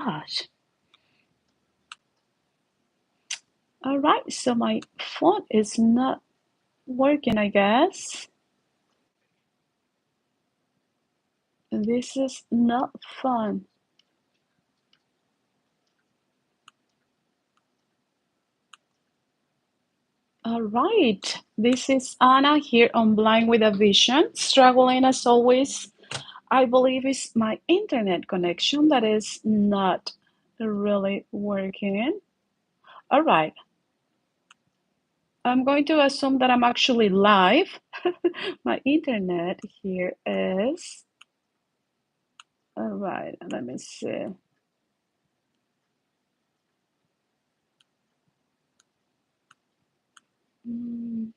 Gosh. All right, so my phone is not working, I guess. This is not fun. All right, this is Anna here on Blind with a Vision. Struggling as always. I believe it's my internet connection that is not really working. All right, I'm going to assume that I'm actually live. My internet here is. All right, let me see. Mm,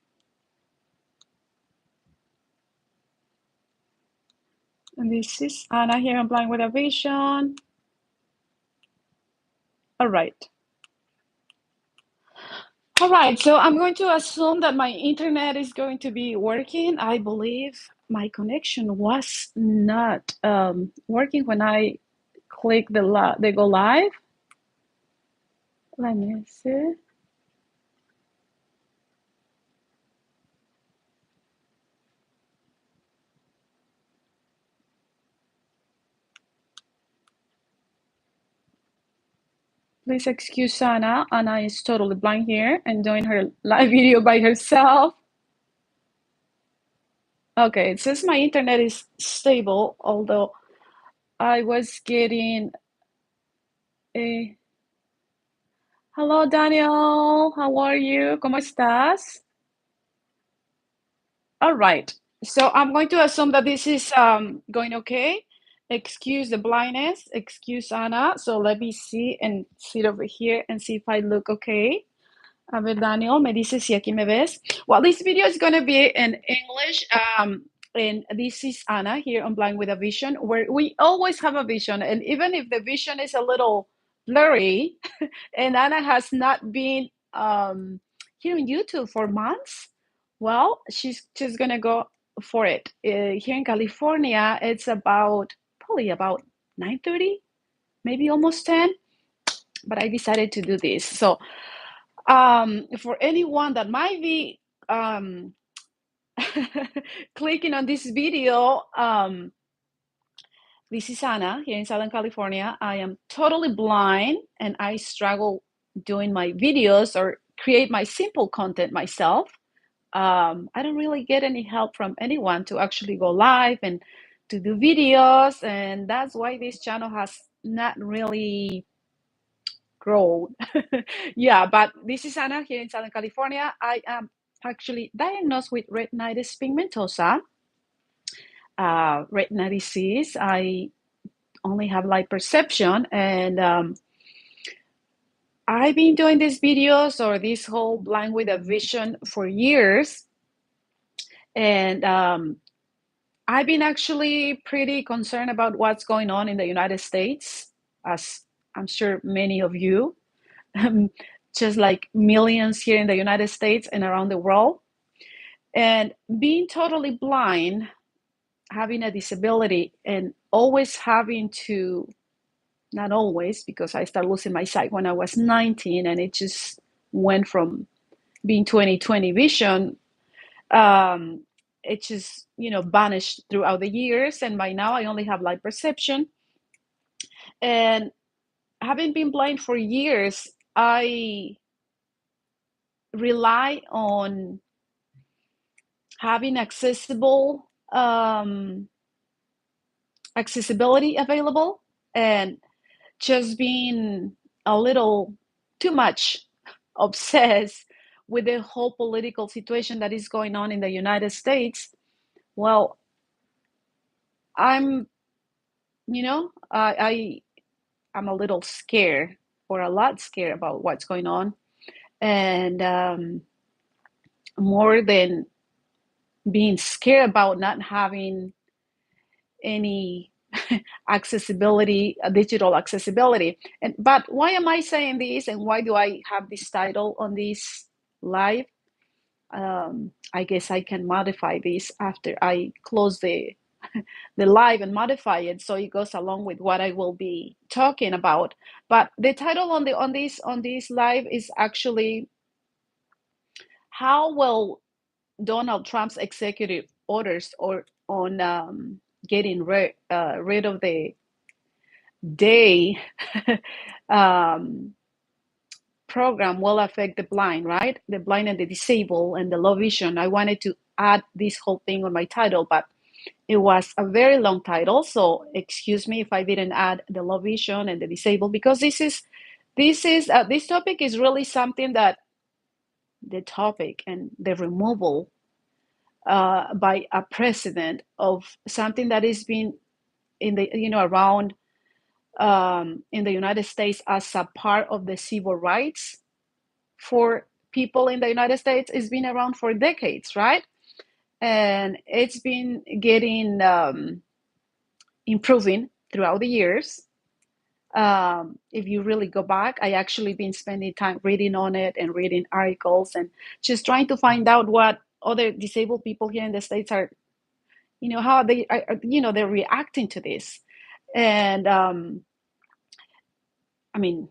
And this is Anna here on Blind with a Vision. All right. All right, so I'm going to assume that my internet is going to be working. I believe my connection was not working when I click the go live. Let me see. Please excuse Anna. Anna is totally blind here and doing her live video by herself. Okay, it says my internet is stable, although I was getting a... Hello, Daniel. How are you? ¿Cómo estás? All right. So I'm going to assume that this is going okay. Excuse the blindness. Excuse Anna. So let me see and sit over here and see if I look okay. A ver, Daniel, me dices si aquí me ves. Well, this video is going to be in English. And this is Anna here on Blind with a Vision, where we always have a vision. And even if the vision is a little blurry, and Anna has not been here on YouTube for months, well, she's going to go for it. Here in California, it's probably about 9:30, maybe almost 10. But I decided to do this. So for anyone that might be clicking on this video, this is Anna here in Southern California. I am totally blind and I struggle doing my videos or create my simple content myself. I don't really get any help from anyone to actually go live and to do videos, and that's why this channel has not really grown. Yeah, but this is Anna here in Southern California. I am actually diagnosed with retinitis pigmentosa, retina disease. I only have light perception, and I've been doing these videos or this whole blind with a vision for years, and I've been actually pretty concerned about what's going on in the United States, as I'm sure many of you, just like millions here in the United States and around the world. And being totally blind, having a disability, and always having to, not always, because I started losing my sight when I was 19, and it just went from being 20/20 vision. It just, vanished throughout the years. And by now, I only have light perception. And having been blind for years, I rely on having accessibility available, and just being a little too much obsessed with the whole political situation that is going on in the United States. Well, I'm, I'm a little scared, or a lot scared about what's going on. And more than being scared about not having any accessibility, digital accessibility. But why am I saying this, and why do I have this title on this live? I guess I can modify this after I close the the live and modify it so it goes along with what I will be talking about. But the title on this live is actually how will Donald Trump's executive orders or on getting rid of the day um, program will affect the blind, right? The blind and the disabled and the low vision. I wanted to add this whole thing on my title, but it was a very long title, so excuse me if I didn't add the low vision and the disabled, because this topic is really something that the topic and the removal by a president of something that is being in the around in the United States as a part of the civil rights for people in the United States is been around for decades, right? And it's been getting improving throughout the years. If you really go back, I actually been spending time reading on it and reading articles and just trying to find out what other disabled people here in the States are, how they are, they're reacting to this. And I mean,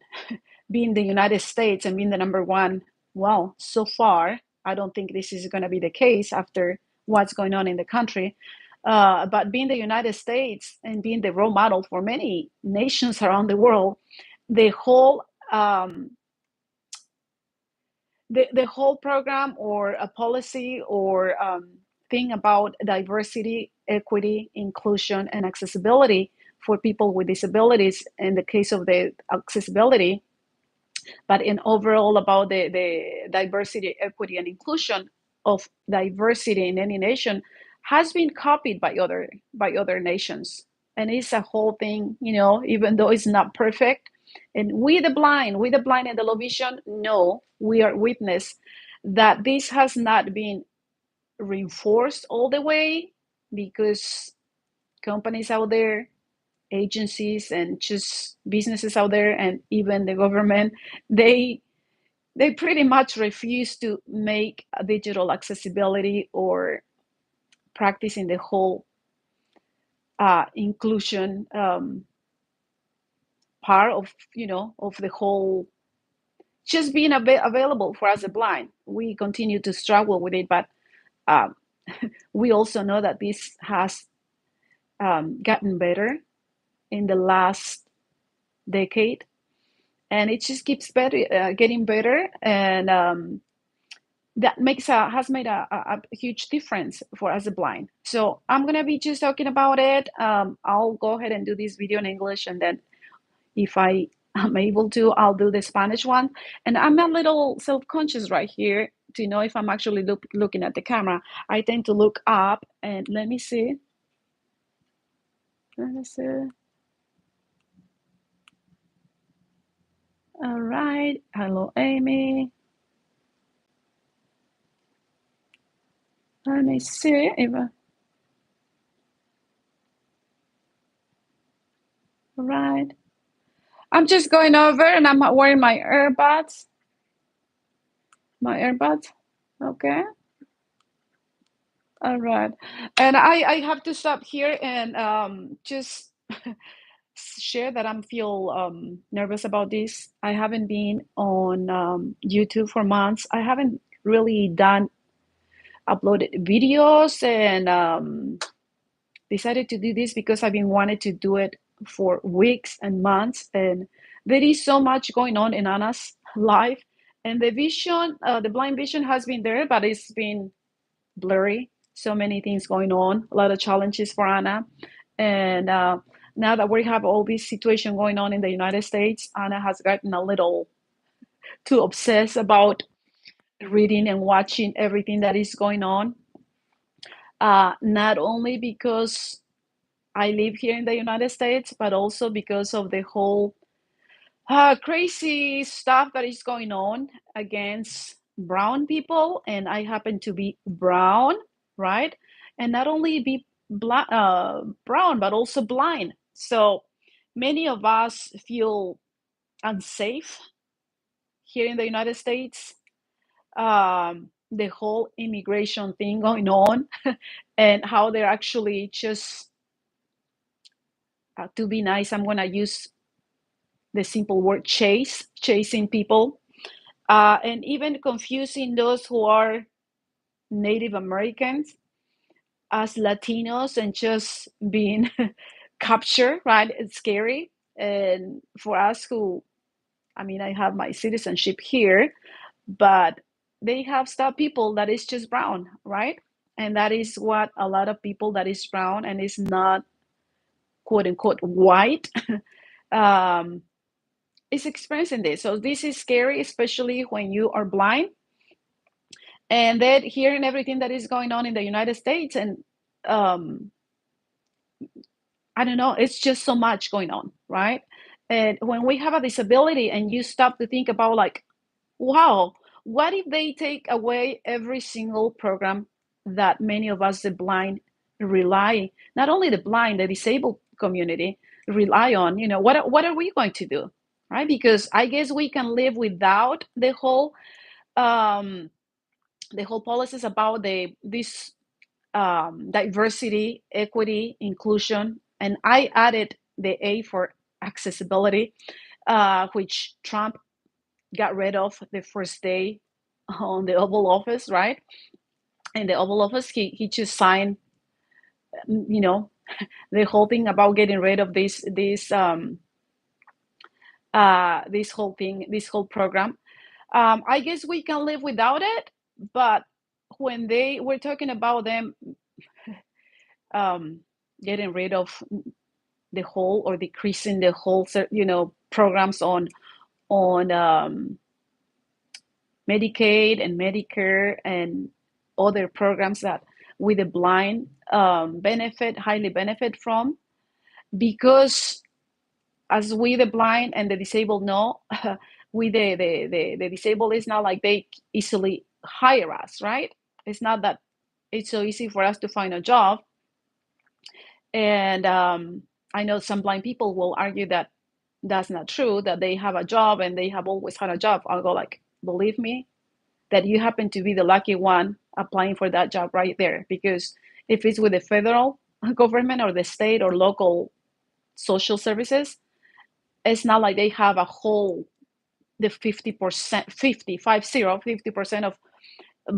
being the United States and being the number one, well, so far, I don't think this is going to be the case after what's going on in the country. But being the United States and being the role model for many nations around the world, the whole the whole program or a policy or thing about diversity, equity, inclusion, and accessibility for people with disabilities. In the case of the accessibility, but in overall about the diversity, equity, and inclusion of diversity in any nation has been copied by other nations, and it's a whole thing, even though it's not perfect. And we the blind and the low vision know, we are witness that this has not been reinforced all the way, because companies out there, agencies, and just businesses out there, and even the government, they pretty much refuse to make a digital accessibility or practicing the whole inclusion part of the whole, just being available for us the blind. We continue to struggle with it, but um, we also know that this has gotten better in the last decade, and it just keeps getting better, and that has made a huge difference for us the blind. So I'm gonna be just talking about it. I'll go ahead and do this video in English, and then if I am able to, I'll do the Spanish one. And I'm a little self-conscious right here to know if I'm actually looking at the camera. I tend to look up, and let me see. All right. Hello, Amy. Let me see if all right. I'm just going over, and I'm wearing my earbuds. Okay. All right. And I have to stop here and just share that I'm feel nervous about this. I haven't been on YouTube for months. I haven't really done uploaded videos, and decided to do this because I've been wanting to do it for weeks and months. And there is so much going on in Anna's life, and the vision, the blind vision has been there, but it's been blurry. So many things going on, a lot of challenges for Anna. And now that we have all this situation going on in the United States, Anna has gotten a little too obsessed about reading and watching everything that is going on. Not only because I live here in the United States, but also because of the whole crazy stuff that is going on against brown people. And I happen to be brown, right? And not only be brown, but also blind. So many of us feel unsafe here in the United States. The whole immigration thing going on, and how they're actually just to be nice, I'm going to use the simple word chasing people, and even confusing those who are Native Americans as Latinos and just being captured, right? It's scary. And for us who, I mean, I have my citizenship here, but they have stopped people that is just brown, right? And that is what a lot of people that is brown and is not quote unquote white um, is experiencing this. So this is scary, especially when you are blind. And then hearing everything that is going on in the United States, and um, I don't know, it's just so much going on, right? And when we have a disability and you stop to think about, like, wow, what if they take away every single program that many of us, the blind, rely, not only the blind, the disabled community rely on, what are we going to do? Right? Because I guess we can live without um, the whole policies about this diversity, equity, inclusion, and I added the A for accessibility, which Trump got rid of the first day on the Oval Office, right? In the Oval Office, he just signed, you know, the whole thing about getting rid of this whole thing, this whole program. I guess we can live without it, but when they were talking about them um, getting rid of the whole or decreasing the whole, programs on Medicaid and Medicare and other programs that we the blind highly benefit from, because as we the blind and the disabled know, we the disabled is not like they easily hire us, right? It's not that it's so easy for us to find a job. And I know some blind people will argue that that's not true, that they have a job and they have always had a job. I'll go like, believe me, that you happen to be the lucky one applying for that job right there. Because if it's with the federal government or the state or local social services, it's not like they have a whole, the 50%, 50% of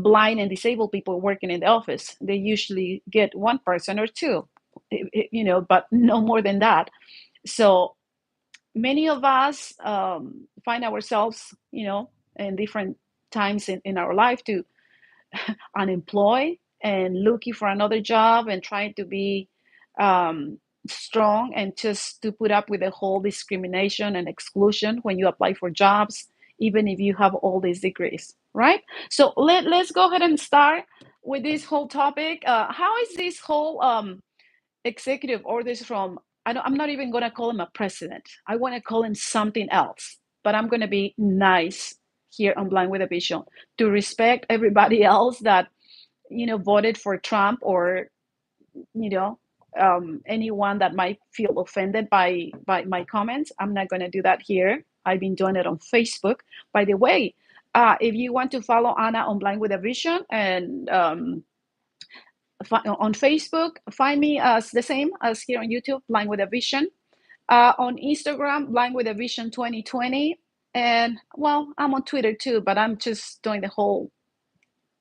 blind and disabled people working in the office. They usually get one person or two, but no more than that. So many of us find ourselves, in different times in our life to unemployed and looking for another job and trying to be um, strong and just to put up with the whole discrimination and exclusion when you apply for jobs, even if you have all these degrees, right? So let's go ahead and start with this whole topic. How is this whole executive orders from, I'm not even going to call him a president. I want to call him something else, but I'm going to be nice here on Blind with a Vision to respect everybody else that voted for Trump, or anyone that might feel offended by my comments. I'm not going to do that here. I've been doing it on Facebook. By the way, if you want to follow Anna on Blind with a Vision and on Facebook, find me as the same as here on YouTube, Blind with a Vision. On Instagram, Blind with a Vision 2020. And well, I'm on Twitter too, but I'm just doing the whole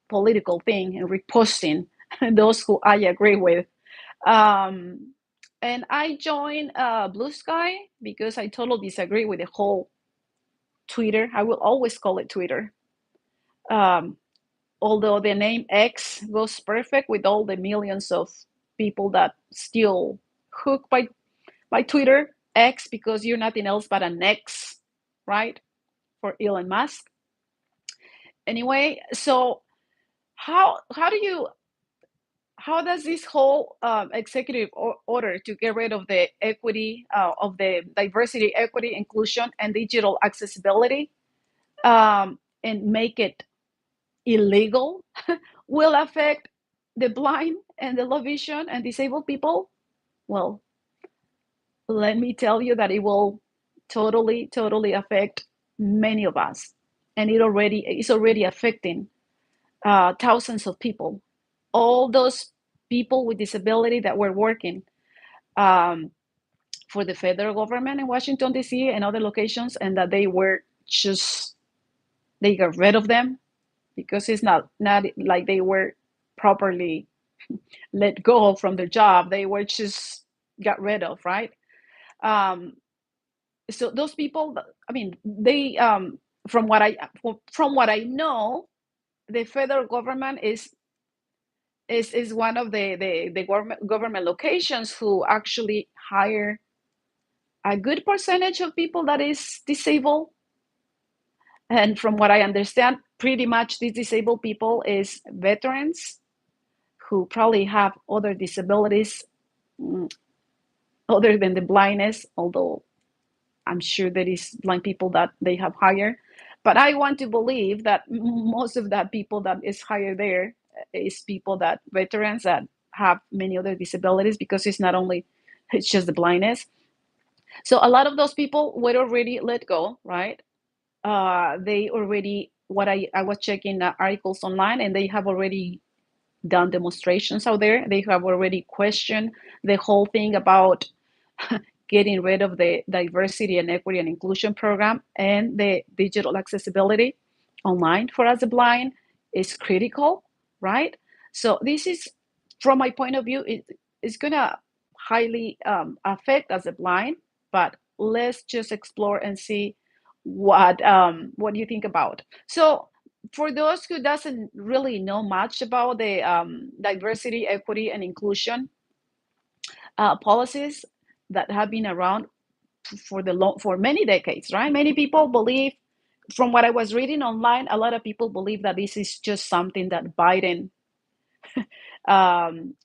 political thing and reposting those who I agree with. Um, and I joined Blue Sky because I totally disagree with the whole Twitter. I will always call it Twitter. Um, Although the name X goes perfect with all the millions of people that still hooked by Twitter, X, because you're nothing else but an X, right? For Elon Musk. Anyway, so how does this whole executive order to get rid of the equity, of the diversity, equity, inclusion, and digital accessibility, and make it illegal, will affect the blind and the low vision and disabled people? Well, let me tell you that it will totally affect many of us, and it's already affecting thousands of people. All those people with disability that were working um, for the federal government in Washington, D.C. and other locations, and that they got rid of them because it's not like they were properly let go from their job. They were just got rid of, right? Um, so those people, I mean, they from what I know, the federal government is one of the government locations who actually hire a good percentage of people that is disabled. And from what I understand, pretty much these disabled people is veterans who probably have other disabilities, mm, other than the blindness, although I'm sure there is blind people that they have hired. But I want to believe that most of that people that is hired there is people that veterans that have many other disabilities, because it's just the blindness. So a lot of those people were already let go, right? They already, I was checking articles online, and they have already done demonstrations out there. They have already questioned the whole thing about getting rid of the diversity and equity and inclusion program, and the digital accessibility online for us the blind is critical, right? So this is, from my point of view, it's gonna highly affect us the blind, but let's just explore and see what you think about. So for those who doesn't really know much about the diversity, equity, and inclusion policies that have been around for many decades, right? Many people believe, from what I was reading online, a lot of people believe that this is just something that Biden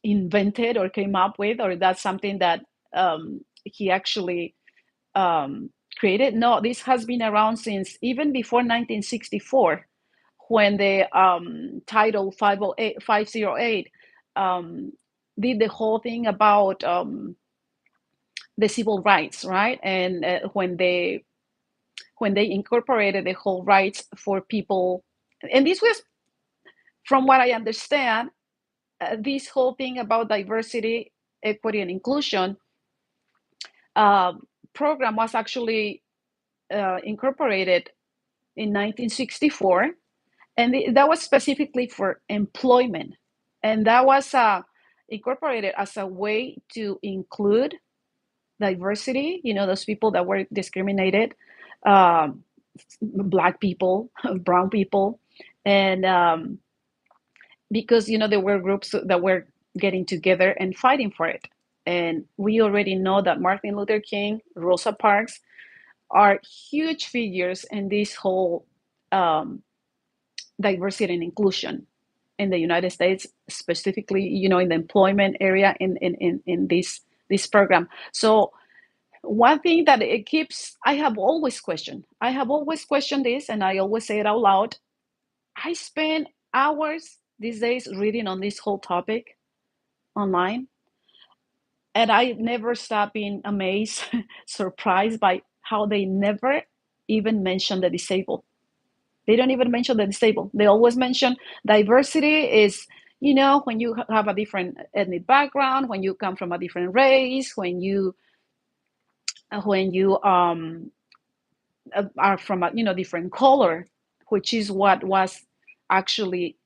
invented or came up with, or that's something that he actually um, created. No, this has been around since even before 1964, when the Title 508 did the whole thing about the civil rights, right? And when they incorporated the whole rights for people, and this was, from what I understand, this whole thing about diversity, equity, and inclusion uh, program was actually incorporated in 1964, and that was specifically for employment, and that was incorporated as a way to include diversity, those people that were discriminated, um, black people, brown people, and because there were groups that were getting together and fighting for it. And we already know that Martin Luther King, Rosa Parks are huge figures in this whole diversity and inclusion in the United States, specifically, in the employment area in this program. So one thing that I have always questioned this, and I always say it out loud. I spend hours these days reading on this whole topic online, and I never stop being amazed, surprised by how they never even mention the disabled. They don't even mention the disabled. They always mention diversity is, when you have a different ethnic background, when you come from a different race, when you are from a different color, which is what was actually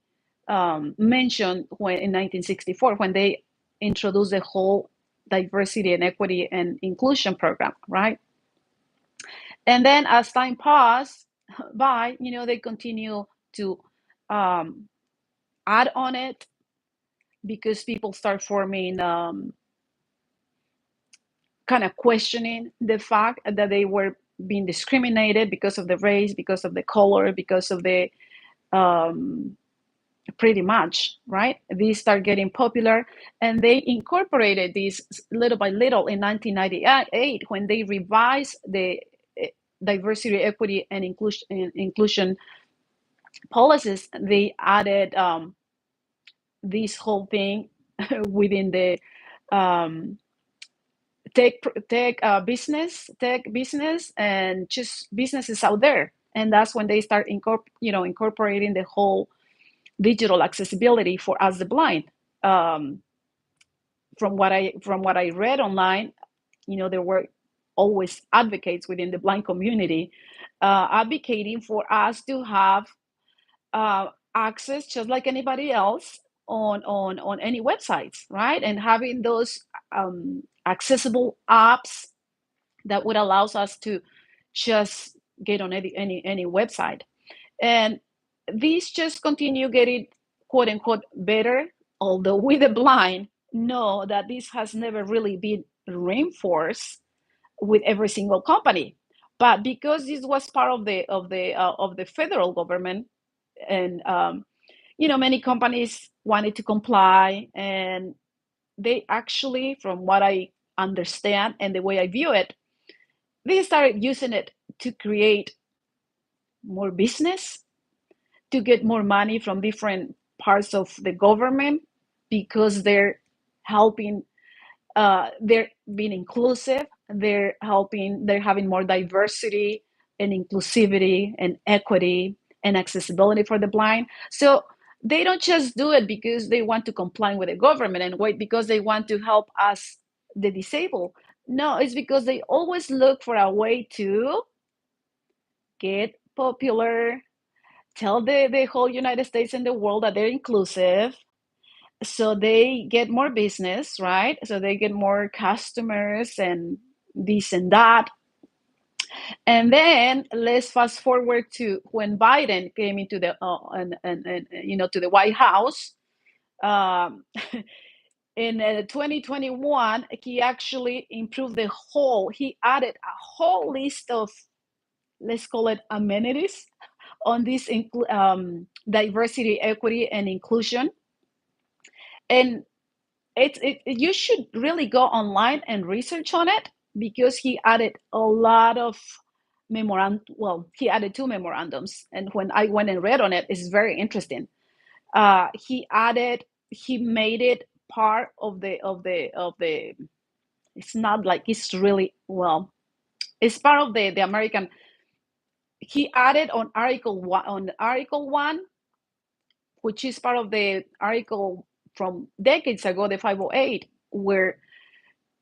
mentioned in 1964, when they introduced the whole diversity and equity and inclusion program, right? And then as time passed by, they continue to um, add on it, because people start forming kind of questioning the fact that they were being discriminated because of the race, because of the color, because of the um, pretty much, right? These start getting popular, and they incorporated these little by little in 1998, when they revised the diversity, equity, and inclusion policies. They added this whole thing within the um, tech business, and just businesses out there. And that's when they start incorporating the whole digital accessibility for us the blind. Um, from what I read online, there were always advocates within the blind community advocating for us to have access just like anybody else on any websites, right? And having those accessible apps that would allows us to just get on any website. And these just continue getting quote unquote better, although we the blind know that this has never really been reinforced with every single company. But because this was part of the federal government, and many companies wanted to comply, and they actually, from what I understand and the way I view it, they started using it to create more business, to get more money from different parts of the government, because they're helping, they're being inclusive, they're having more diversity and inclusivity and equity and accessibility for the blind. So they don't just do it because they want to comply with the government and wait because they want to help us, the disabled. No, it's because they always look for a way to get popular, tell the whole United States and the world that they're inclusive, so they get more business, right? So they get more customers and this and that. And then let's fast forward to when Biden came into the and to the White House. Um, in 2021, he actually improved he added a whole list of, let's call it, amenities on this diversity, equity, and inclusion. And you should really go online and research on it, because he added a lot of memorandum. Well, he added two memorandums, and when I went and read on it, it's very interesting. He made it part of the. It's not like it's really, well, it's part of the American. He added on Article 1, which is part of the article from decades ago, the 508, where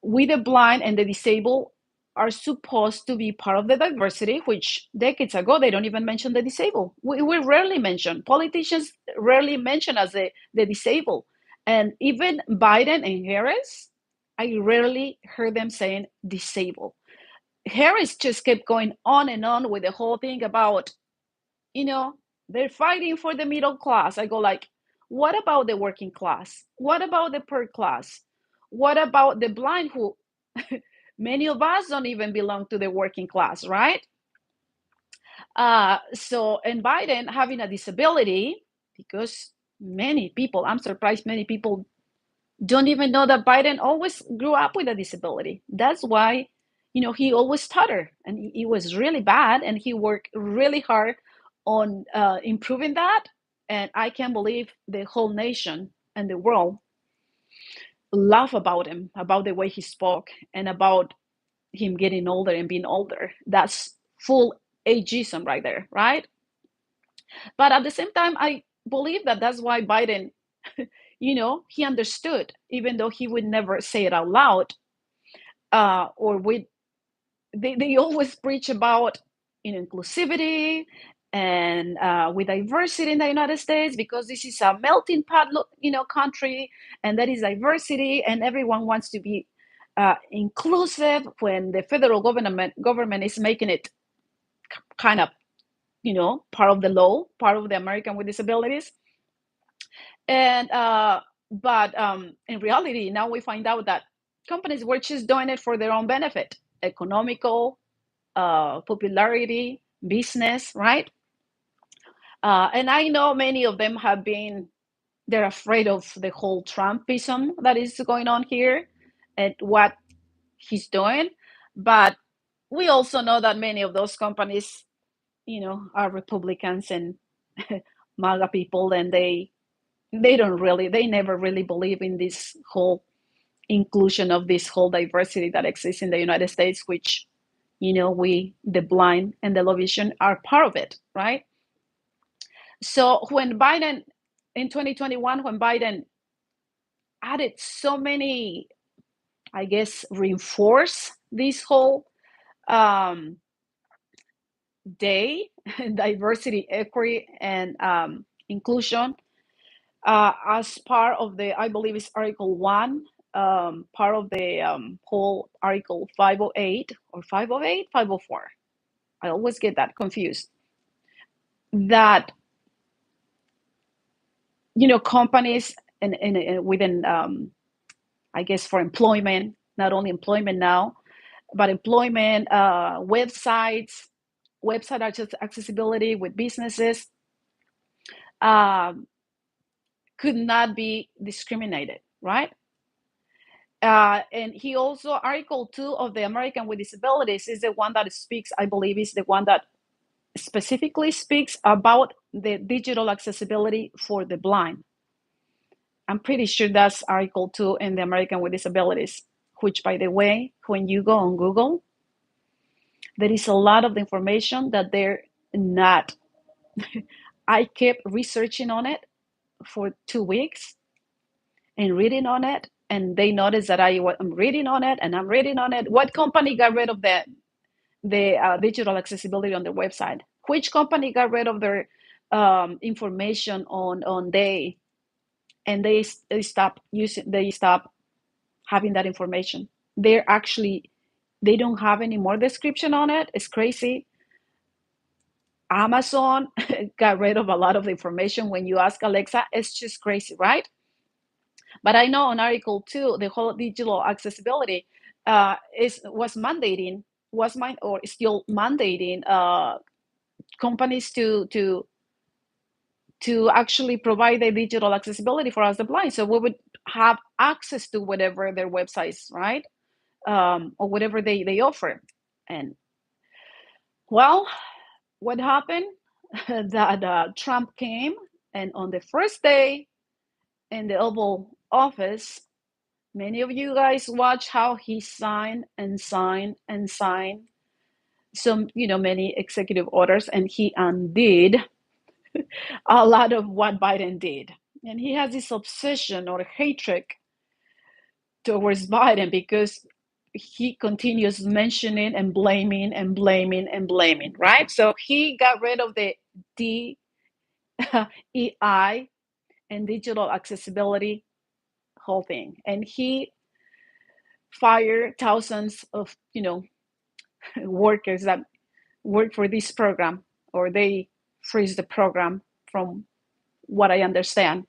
we the blind and the disabled are supposed to be part of the diversity, which decades ago they don't even mention the disabled. We rarely mention, politicians rarely mention as the disabled. And even Biden and Harris, I rarely heard them saying disabled. Harris just kept going on and on with the whole thing about, you know, they're fighting for the middle class. I go like, what about the working class? What about the poor class? What about the blind, who many of us don't even belong to the working class, right? And Biden having a disability, because many people, I'm surprised many people don't even know that Biden always grew up with a disability. That's why, he always stuttered, and he was really bad, and he worked really hard on improving that. And I can't believe the whole nation and the world laugh about him, about the way he spoke, and about him getting older and being older. That's full ageism right there, right? But at the same time, I believe that that's why Biden, he understood, even though he would never say it out loud, or they always preach about inclusivity and with diversity in the United States, because this is a melting pot, country, and that is diversity, and everyone wants to be inclusive, when the federal government is making it kind of, part of the law, part of the American with Disabilities. And but in reality, now we find out that companies were just doing it for their own benefit, economical, popularity, business, right? And I know many of them they're afraid of the whole Trumpism that is going on here and what he's doing. But we also know that many of those companies, are Republicans and MAGA people, and they never really believe in this whole inclusion of this whole diversity that exists in the United States, which, we, the blind and the low vision, are part of it, right? So in 2021, when Biden added so many I guess, reinforce this whole um, day, diversity, equity, and inclusion, as part of the, I believe it's Article 1, part of the whole Article 508 or 508, 504. I always get that confused. That, companies and within, I guess, for employment, not only employment now, but employment, website accessibility with businesses, um, could not be discriminated, right? And he also, Article 2 of the American with Disabilities is the one that speaks, I believe, is the one that specifically speaks about the digital accessibility for the blind. I'm pretty sure that's Article 2 in the American with Disabilities, which, by the way, when you go on Google, there is a lot of information that they're not. I kept researching on it for 2 weeks and reading on it, and they noticed that I'm reading on it and I'm reading on it. What company got rid of the digital accessibility on their website? Which company got rid of their information on they, and they stop using, they stop having that information. They don't have any more description on it. It's crazy. Amazon got rid of a lot of the information. When you ask Alexa, it's just crazy, right? But I know on Article 2, the whole digital accessibility or still mandating companies to actually provide the digital accessibility for us the blind, so we would have access to whatever their websites, right? Or whatever they offer. And well, what happened? That Trump came, and on the first day in the Oval Office, many of you guys watch how he signed and signed and signed some, many executive orders, and he undid a lot of what Biden did. And he has this obsession or hatred towards Biden because he continues mentioning and blaming and blaming and blaming, right? So he got rid of the DEI and digital accessibility whole thing. And he fired thousands of, workers that work for this program, or they freeze the program, from what I understand.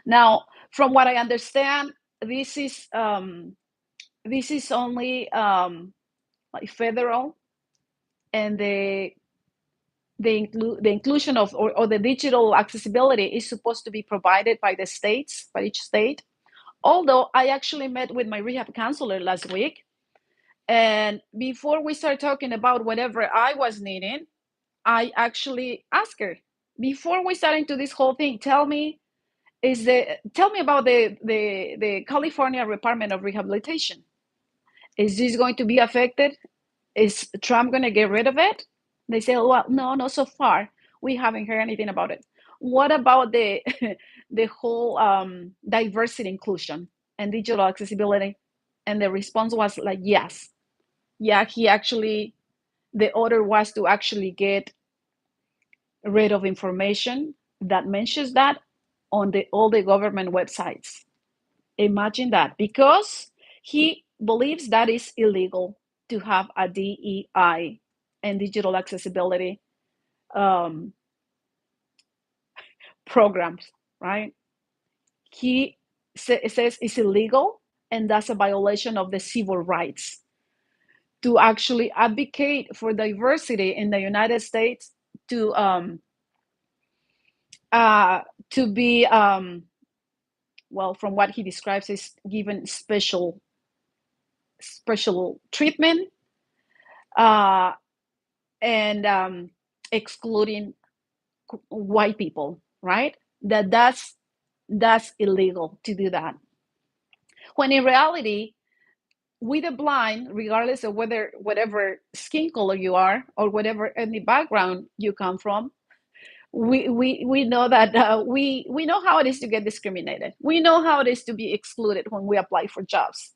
Now, from what I understand, this is only like federal, and the inclusion of, or the digital accessibility is supposed to be provided by the states, by each state. Although I actually met with my rehab counselor last week, and before we start talking about whatever I was needing, I actually asked her, before we start into this whole thing, tell me about the California Department of Rehabilitation. Is this going to be affected? Is Trump going to get rid of it? They say, well, no, not so far. We haven't heard anything about it. What about the the whole diversity, inclusion, and digital accessibility? And the response was like, yes. Yeah, the order was to actually get rid of information that mentions that on all the government websites. Imagine that, because he believes that is illegal to have a DEI and digital accessibility programs, right? He says it's illegal, and that's a violation of the civil rights to actually advocate for diversity in the United States, to be well, from what he describes, is given special treatment, and excluding white people, right? That's illegal to do that. When in reality, we the blind, regardless of whatever skin color you are or whatever ethnic background you come from, we know that we know how it is to get discriminated. We know how it is to be excluded when we apply for jobs.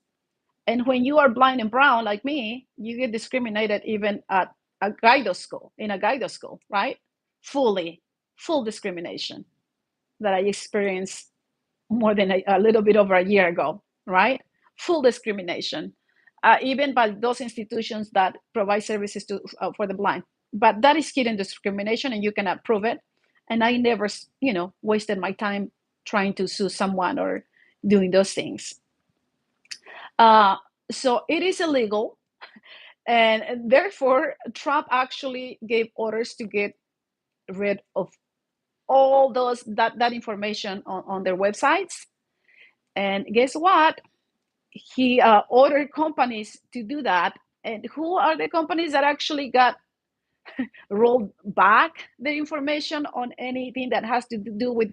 And when you are blind and brown like me, you get discriminated even at a guidance school, in a guidance school, right? Full discrimination that I experienced more than a little bit over a year ago, right? Full discrimination, even by those institutions that provide services for the blind. But that is hidden discrimination, and you cannot prove it. And I never, wasted my time trying to sue someone or doing those things. Uh, so it is illegal, and therefore Trump actually gave orders to get rid of all that information on their websites. And guess what? He ordered companies to do that. And who are the companies that actually got rolled back the information on anything that has to do with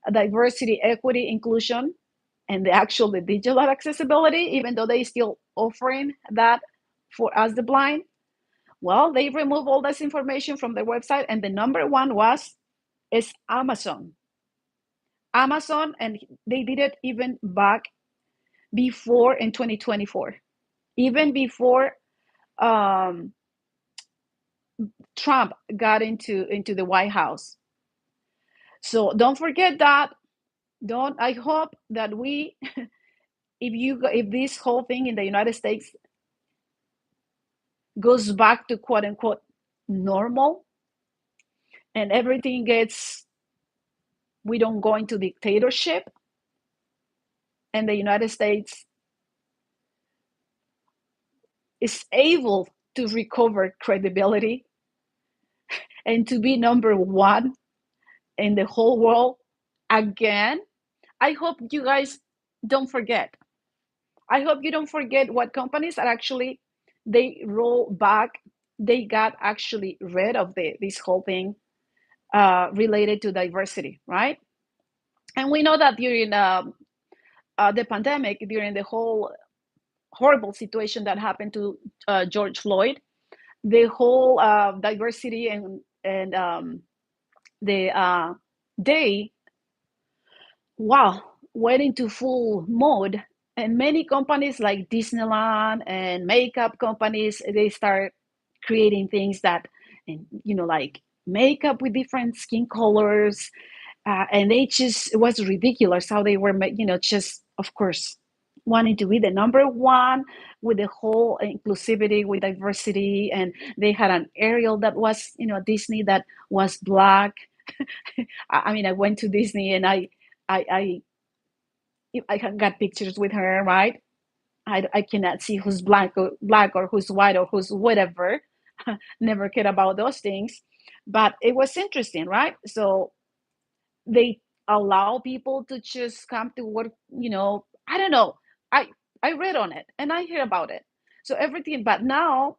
diversity, equity, inclusion, and the digital accessibility, even though they still offering that for us the blind? Well, they removed all this information from their website, and the number one is Amazon. Amazon, and they did it even back before in 2024, even before um, Trump got into the White House. So don't forget that. Don't. I hope that if this whole thing in the United States goes back to quote unquote normal, and everything we don't go into dictatorship, and the United States is able to recover credibility and to be number one in the whole world again. I hope you guys don't forget. I hope you don't forget what companies are actually they roll back. They got actually rid of this whole thing related to diversity, right? And we know that during the pandemic, during the whole horrible situation that happened to George Floyd, the whole diversity and the day, wow, went into full mode. And many companies like Disneyland and makeup companies, they start creating things that, like makeup with different skin colors. And it was ridiculous how they were, just, of course, wanting to be the number one with the whole inclusivity, with diversity. And they had an Ariel that was, Disney that was black. I mean, I went to Disney and I I got pictures with her, right? I cannot see who's black or who's white or who's whatever. Never cared about those things, but it was interesting, right? So they allow people to just come to work. I don't know. I read on it and I hear about it. So everything, but now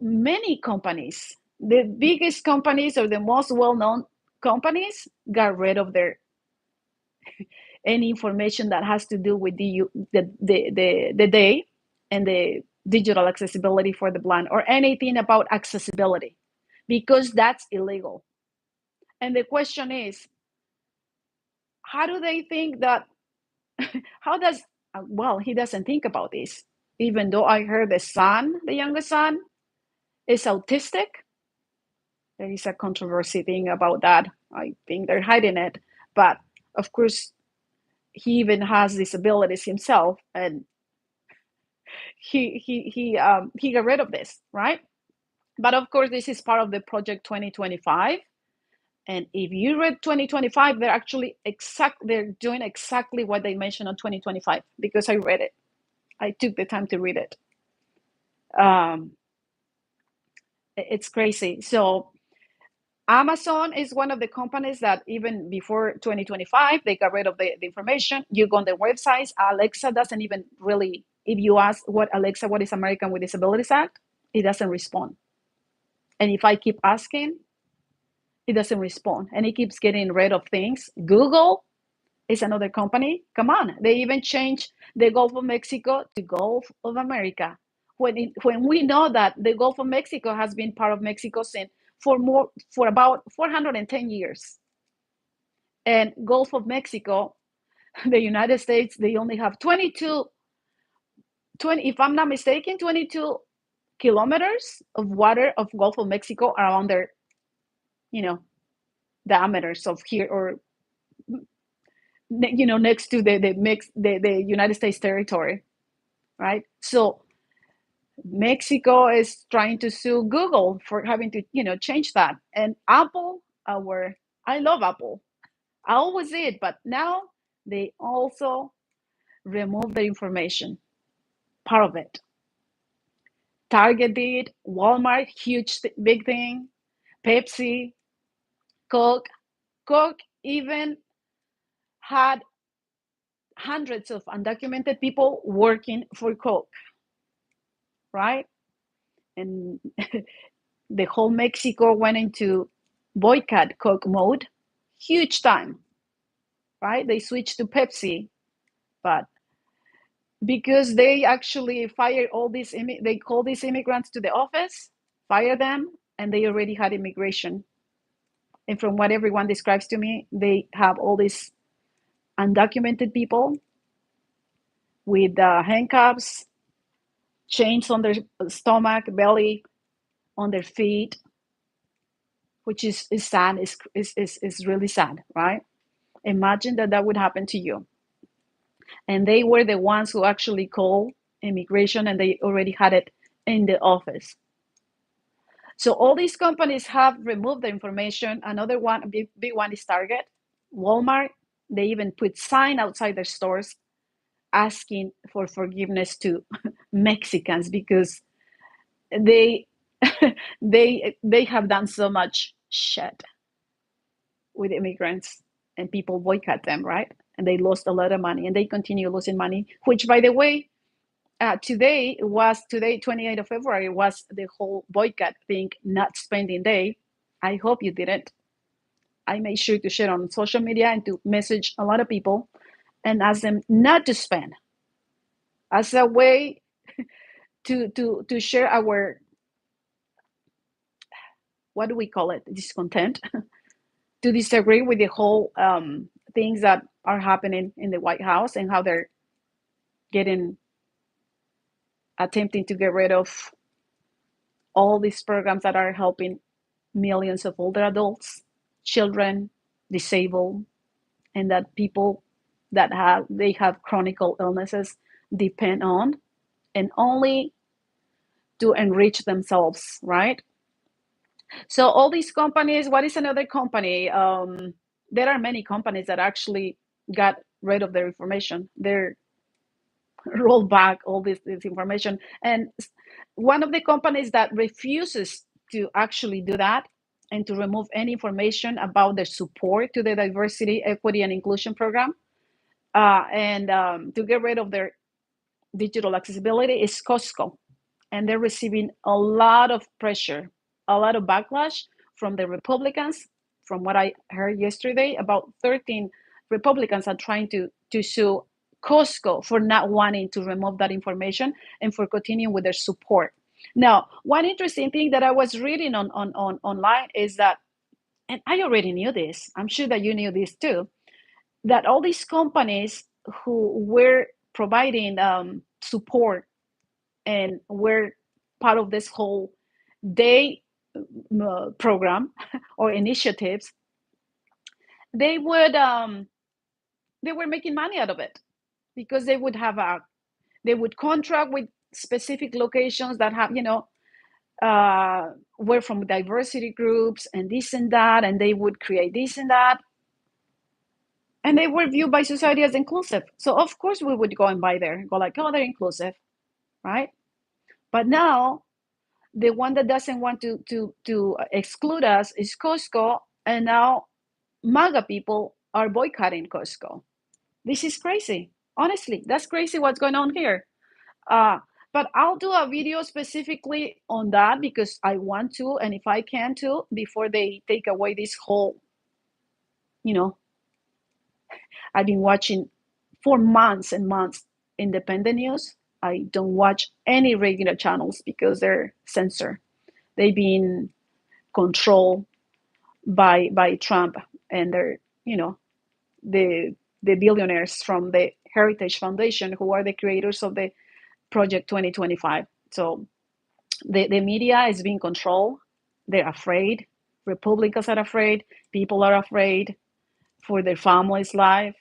many companies, the biggest companies or the most well-known companies, got rid of their any information that has to do with the day and the digital accessibility for the blind or anything about accessibility, because that's illegal. And the question is, how do they think that? How does well, he doesn't think about this, even though I heard the youngest son, is autistic. There is a controversy thing about that. I think they're hiding it, but of course he even has disabilities himself, and he got rid of this, right? But of course, this is part of the project 2025. And if you read 2025, they're doing exactly what they mentioned on 2025, because I read it. I took the time to read it. It's crazy. So Amazon is one of the companies that even before 2025, they got rid of the information. You go on their websites. Alexa doesn't even really, if you ask what is American with Disabilities Act, it doesn't respond. And if I keep asking, it doesn't respond. And it keeps getting rid of things. Google is another company. Come on. They even changed the Gulf of Mexico to Gulf of America. When we know that the Gulf of Mexico has been part of Mexico for about 410 years. And Gulf of Mexico, the United States, they only have 22 if I'm not mistaken, 22 kilometers of water of Gulf of Mexico around their, you know, diameters of here, or next to the United States territory, right? So Mexico is trying to sue Google for having to, change that. And Apple, I love Apple. I always did, but now they also remove the information, part of it. Target did, Walmart, huge, big thing, Pepsi, Coke. Coke even had hundreds of undocumented people working for Coke, right? And the whole Mexico went into boycott Coke mode, huge time, right? They switched to Pepsi, but because they actually fired all these, they called these immigrants to the office, fire them, and they already had immigration. And from what everyone describes to me, they have all these undocumented people with handcuffs, chains on their stomach, belly, on their feet, which is sad, is really sad, right? Imagine that would happen to you. And they were the ones who actually called immigration, and they already had it in the office. So all these companies have removed the information. Another one, big one, is Target, Walmart. They even put sign outside their stores asking for forgiveness to Mexicans, because they they have done so much shit with immigrants, and people boycott them, right? And they lost a lot of money, and they continue losing money. Which, by the way, today, 28th of February, was the whole boycott thing, not spending day. I hope you didn't. I made sure to share on social media and to message a lot of people and ask them not to spend, as a way to share our, what do we call it, discontent, to disagree with the whole things that are happening in the White House, and how they're attempting to get rid of all these programs that are helping millions of older adults, children, disabled, and that people that have chronic illnesses depend on, and only to enrich themselves, right? So all these companies, what is another company? There are many companies that actually got rid of their information. They're rolled back all this information. And one of the companies that refuses to actually do that, and to remove any information about their support to the diversity, equity, and inclusion program, and to get rid of their digital accessibility, is Costco. And they're receiving a lot of pressure, a lot of backlash from the Republicans. From what I heard yesterday, about 13 Republicans are trying to sue Costco for not wanting to remove that information, and for continuing with their support. Now, one interesting thing that I was reading on online is that, and I already knew this, I'm sure that you knew this too, that all these companies who were providing support and were part of this whole day program or initiatives, they would they were making money out of it, because they would contract with specific locations that have, were from diversity groups and this and that, and they would create this and that, and they were viewed by society as inclusive. So of course we would go and buy there, go like, oh, they're inclusive, right? But now the one that doesn't want to exclude us is Costco, and now MAGA people are boycotting Costco. This is crazy. Honestly, that's crazy what's going on here. Uh, but I'll do a video specifically on that, because I want to, and if I can too, before they take away this whole, I've been watching for months and months independent news. I don't watch any regular channels because they're censored. They've been controlled by Trump, and they're, the billionaires from the Heritage Foundation, who are the creators of the Project 2025. So the media is being controlled. They're afraid. Republicans are afraid. People are afraid for their family's life.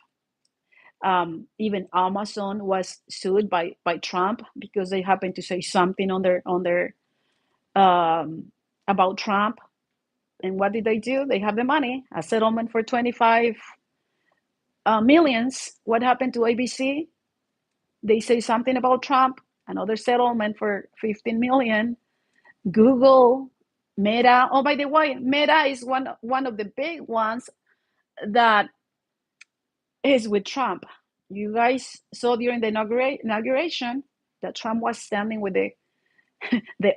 Even Amazon was sued by Trump because they happened to say something on their about Trump. And what did they do? They have the money, a settlement for 25 millions. What happened to ABC? They say something about Trump, another settlement for 15 million. Google, Meta. Oh, by the way, Meta is one of the big ones that is with Trump. You guys saw during the inauguration that Trump was standing with the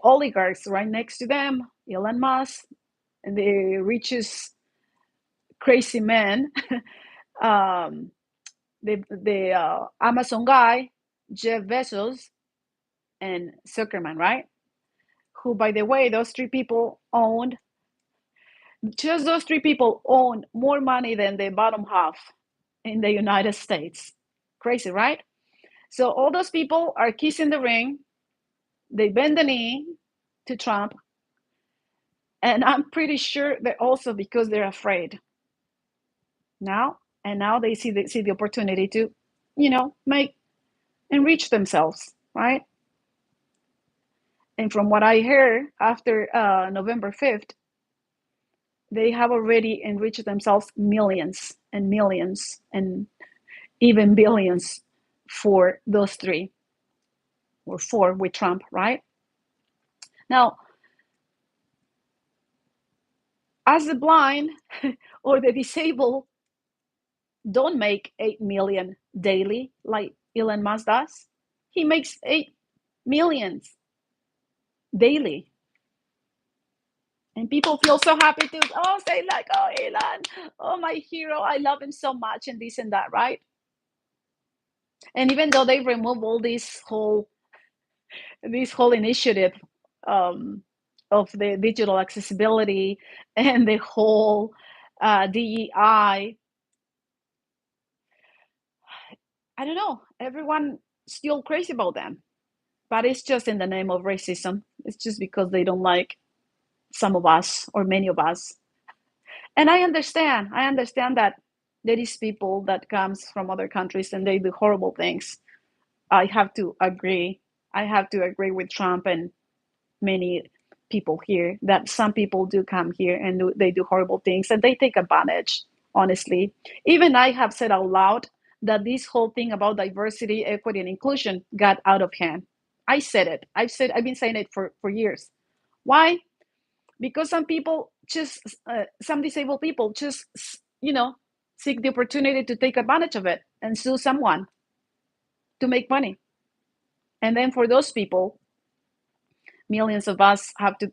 oligarchs right next to them, Elon Musk, and the richest crazy man, um, the Amazon guy, Jeff Bezos, and Zuckerman, right? Who, by the way, those three people own more money than the bottom half in the United States. Crazy, right? So all those people are kissing the ring. They bend the knee to Trump. And I'm pretty sure they're also because they're afraid now. And now they see the opportunity to, make enrich themselves, right? And from what I heard, after November 5th, they have already enriched themselves millions and millions and even billions for those three or four with Trump, right? Now, as the blind or the disabled don't make 8 million daily like Elon Musk does, he makes 8 millions daily. And people feel so happy to, say like, oh, Elon, oh, my hero, I love him so much, and this and that, right? And even though they remove all this whole initiative of the digital accessibility and the whole DEI, I don't know, everyone still crazy about them. But it's just in the name of racism. It's just because they don't like some of us or many of us. And I understand. I understand that there is people that comes from other countries and they do horrible things. I have to agree. I have to agree with Trump and many people here that some people do come here and they do horrible things and they take advantage, honestly. Even I have said out loud that this whole thing about diversity, equity, and inclusion got out of hand. I said it. I've been saying it for years. Why? Because some disabled people just, seek the opportunity to take advantage of it and sue someone to make money. And then for those people, millions of us have to,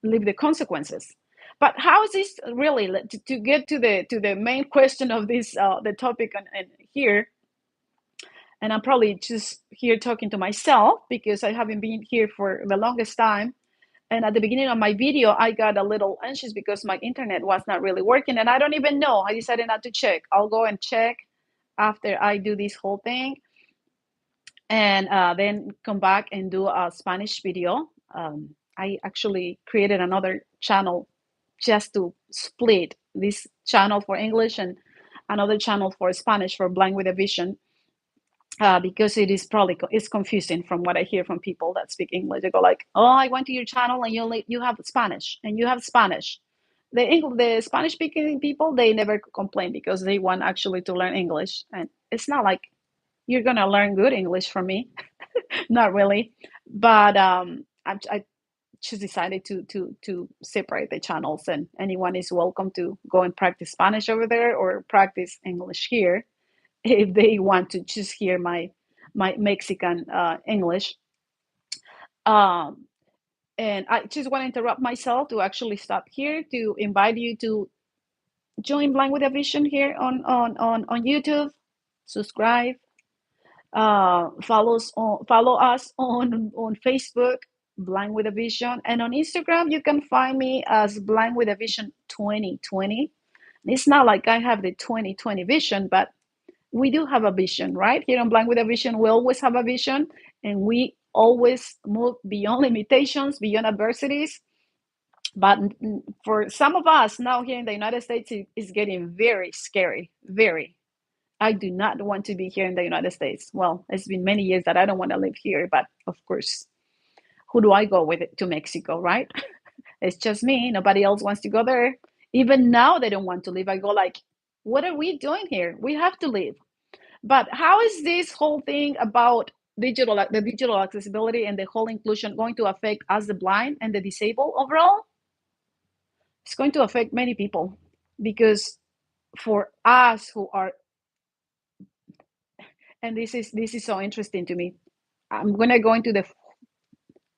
live the consequences. But how is this really to get to the main question of this the topic and here? And I'm probably just here talking to myself because I haven't been here for the longest time. And at the beginning of my video, I got a little anxious because my internet was not really working, and I don't even know. I decided not to check. I'll go and check after I do this whole thing, and then come back and do a Spanish video. I actually created another channel just to split this channel for English and another channel for Spanish for Blind with a Vision, because it's confusing from what I hear from people that speak English. They go like, "Oh, I went to your channel and you have Spanish and you have Spanish." The Spanish speaking people, they never complain because they want actually to learn English, and it's not like you're gonna learn good English from me. Not really. But I just decided to separate the channels, and anyone is welcome to go and practice Spanish over there or practice English here if they want to just hear my Mexican English. Um, and I just want to interrupt myself to actually stop here to invite you to join Blind with a Vision here on YouTube. Subscribe, follow us on Facebook, Blind with a Vision, and on Instagram you can find me as Blind with a Vision 2020. It's not like I have the 2020 vision, but we do have a vision, right? Here on Blind with a Vision, we always have a vision, and we always move beyond limitations, beyond adversities. But for some of us now here in the United States, it's getting very scary. Very. I do not want to be here in the United States. Well, it's been many years that I don't want to live here, but of course, who do I go with it to Mexico, right? It's just me. Nobody else wants to go there. Even now, they don't want to leave. I go like, what are we doing here? We have to leave. But how is this whole thing about the digital accessibility and the whole inclusion going to affect us, the blind and the disabled overall? It's going to affect many people, because for us who are, and this is so interesting to me. I'm gonna go into the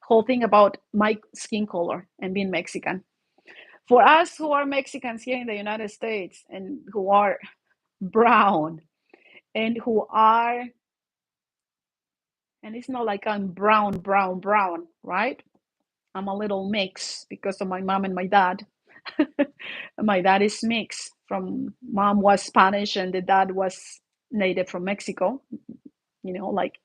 whole thing about my skin color and being Mexican. For us who are Mexicans here in the United States and who are brown and who are, and it's not like I'm brown, brown, brown, right? I'm a little mix because of my mom and my dad. My dad is mixed. From mom was Spanish and the dad was native from Mexico, like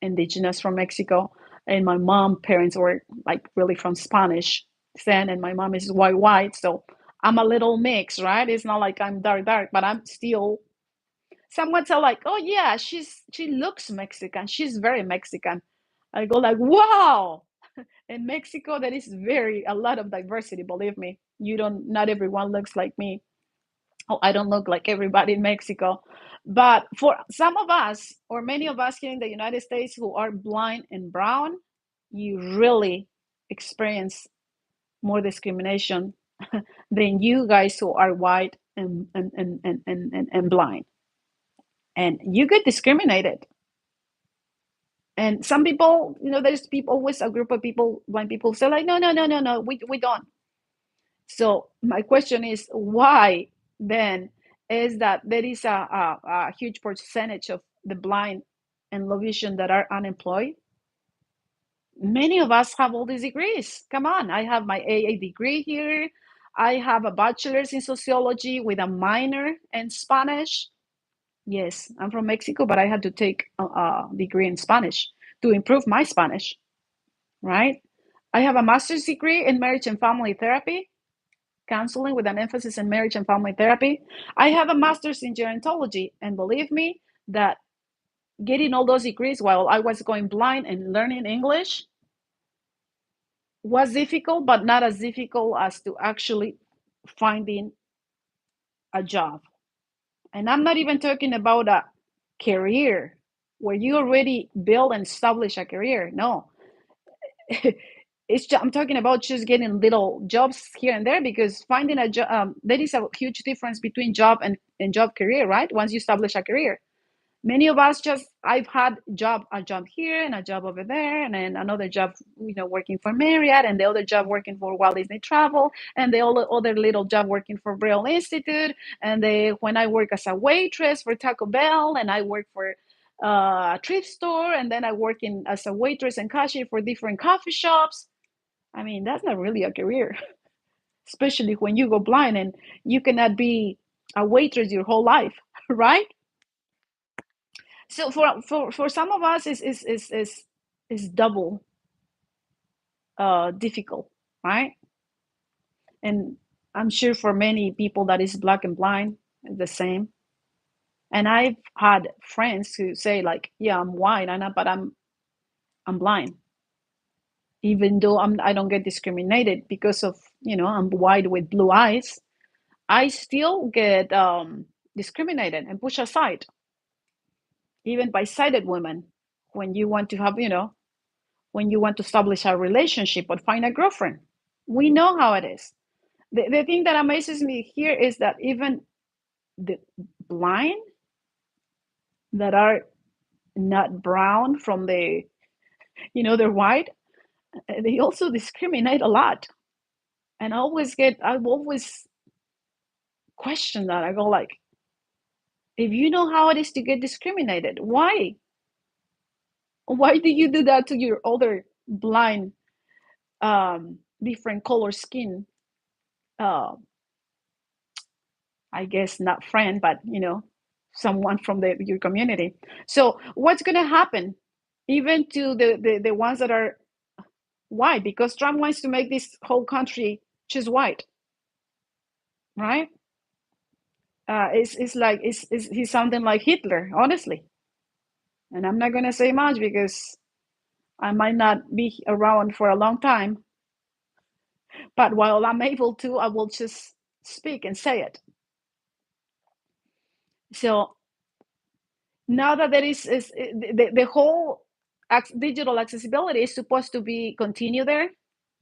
indigenous from Mexico. And my mom parents were like really from Spanish descent, and my mom is white. So I'm a little mix, right? It's not like I'm dark, but I'm still. Someone tell like, oh yeah, she looks Mexican. She's very Mexican. I go like, wow. In Mexico, there is a lot of diversity. Believe me, not everyone looks like me. Oh, I don't look like everybody in Mexico. But for some of us, or many of us here in the United States who are blind and brown, you really experience more discrimination than you guys who are white and blind. And you get discriminated. And some people, there's people, always a group of people, blind people, say like, no, no, no, no, no, we don't. So my question is, why then is that there is a huge percentage of the blind and low vision that are unemployed? Many of us have all these degrees. Come on, I have my AA degree here. I have a bachelor's in sociology with a minor in Spanish. Yes, I'm from Mexico, but I had to take a degree in Spanish to improve my Spanish, right? I have a master's degree in marriage and family therapy, counseling with an emphasis in marriage and family therapy. I have a master's in gerontology, and believe me that getting all those degrees while I was going blind and learning English was difficult, but not as difficult as to actually finding a job. And I'm not even talking about a career where you already build and establish a career. No, I'm talking about just getting little jobs here and there, because finding a job, there is a huge difference between job and job career, right? Once you establish a career, many of us I've had a job here and a job over there, and then another job, working for Marriott, and the other job working for Walt Disney Travel, and the other little job working for Braille Institute, and when I work as a waitress for Taco Bell, and I work for a thrift store, and then I work as a waitress and cashier for different coffee shops. I mean, that's not really a career, especially when you go blind and you cannot be a waitress your whole life, right? So for some of us, is double difficult, right? And I'm sure for many people that is black and blind, the same. And I've had friends who say like, yeah, I'm white, but I'm blind, even though I don't get discriminated because of I'm white with blue eyes. I still get discriminated and pushed aside, even by sighted women, when you want to have, when you want to establish a relationship or find a girlfriend. We know how it is. The thing that amazes me here is that even the blind that are not brown from they're white, they also discriminate a lot. And I've always questioned that. I go like, if you know how it is to get discriminated, why? Why do you do that to your other blind, different color skin? Uh, I guess not friend, but someone from your community. So what's going to happen even to the ones that are white, because Trump wants to make this whole country just white, right? It's like he's something like Hitler, honestly. And I'm not going to say much because I might not be around for a long time. But while I'm able to, I will just speak and say it. So now that there is the whole digital accessibility is supposed to be continue there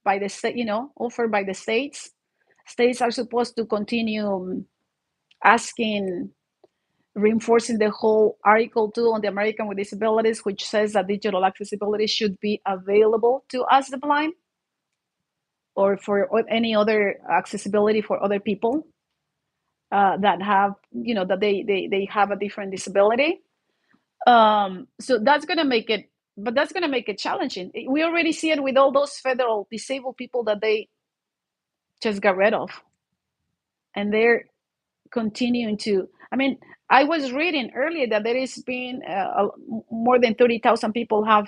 by the state, offered by the states. States are supposed to continue asking, reinforcing the whole Article 2 on the American with Disabilities, which says that digital accessibility should be available to us, the blind, or for any other accessibility for other people that have, that they have a different disability. So that's going to make it, but that's going to make it challenging. We already see it with all those federal disabled people that they just got rid of, and they're continuing to. I mean, I was reading earlier that there has been more than 30,000 people have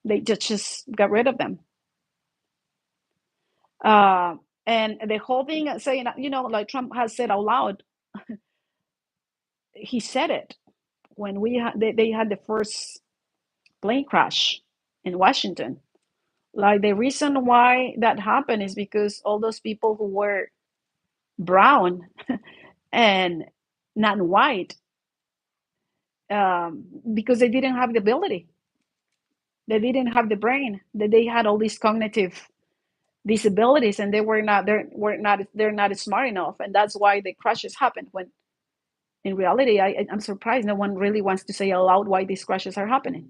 they just got rid of them. Uh, and the whole thing saying, like Trump has said out loud, he said it when they had the first plane crash in Washington. Like the reason why that happened is because all those people who were brown and not white, because they didn't have the ability, they didn't have the brain, that they had all these cognitive disabilities, and they're not smart enough, and that's why the crashes happened. When in reality, I'm surprised no one really wants to say aloud why these crashes are happening.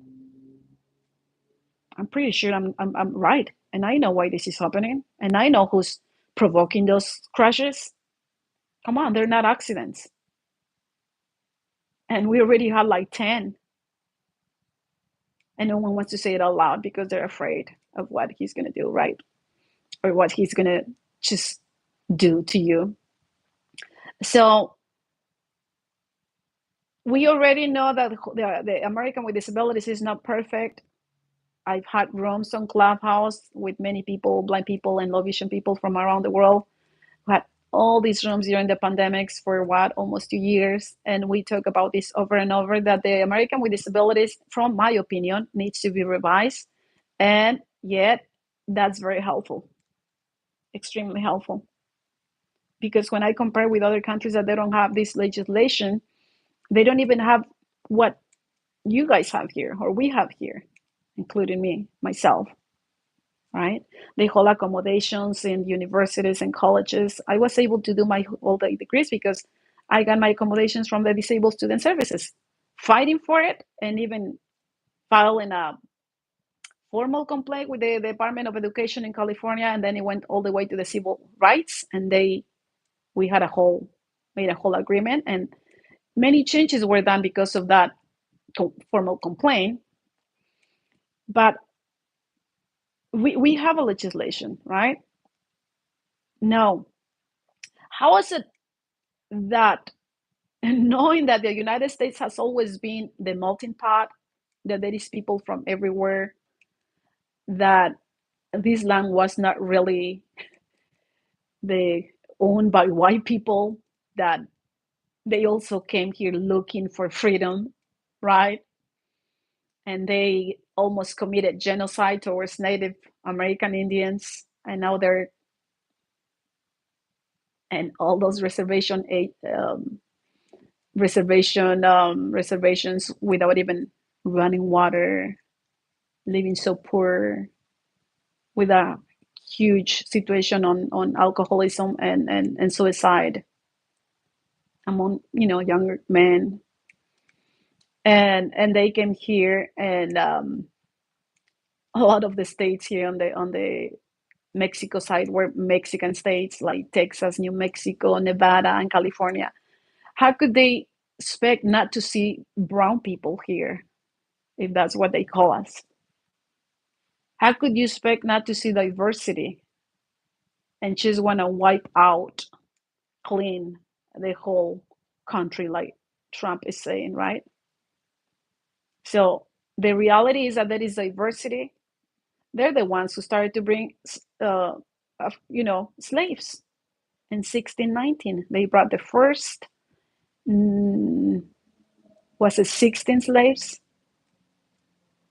I'm pretty sure I'm right, and I know why this is happening, and I know who's provoking those crashes. Come on, they're not accidents, and we already had like 10, and no one wants to say it out loud because they're afraid of what he's gonna do, right, or what he's gonna just do to you. So we already know that the American with Disabilities is not perfect. I've had rooms on Clubhouse with many people, blind people and low vision people from around the world, who had all these rooms during the pandemics for almost 2 years. And we talk about this over and over, that the American with Disabilities, from my opinion, needs to be revised. And yet that's very helpful, extremely helpful. Because when I compare with other countries that they don't have this legislation, they don't even have what you guys have here or we have here, including myself, right? They hold accommodations in universities and colleges. I was able to do my all the degrees because I got my accommodations from the Disabled Student Services, fighting for it, and even filing a formal complaint with the Department of Education in California, and then it went all the way to the civil rights, and we had made a whole agreement, and many changes were done because of that formal complaint. But we have a legislation, right? No. How is it that, knowing that the United States has always been the melting pot, that there is people from everywhere, that this land was not really owned by white people, that they also came here looking for freedom, right? And they almost committed genocide towards Native American Indians, and now they're and all those reservations without even running water, living so poor, with a huge situation on alcoholism and suicide among younger men, and they came here, and a lot of the states here on the Mexico side were Mexican states like Texas, New Mexico, Nevada, and California. How could they expect not to see brown people here, if that's what they call us? How could you expect not to see diversity and just want to wipe out, clean the whole country? Like, Trump is saying, right? So the reality is that there is diversity. They're the ones who started to bring, slaves in 1619. They brought the first, mm, was it 16 slaves?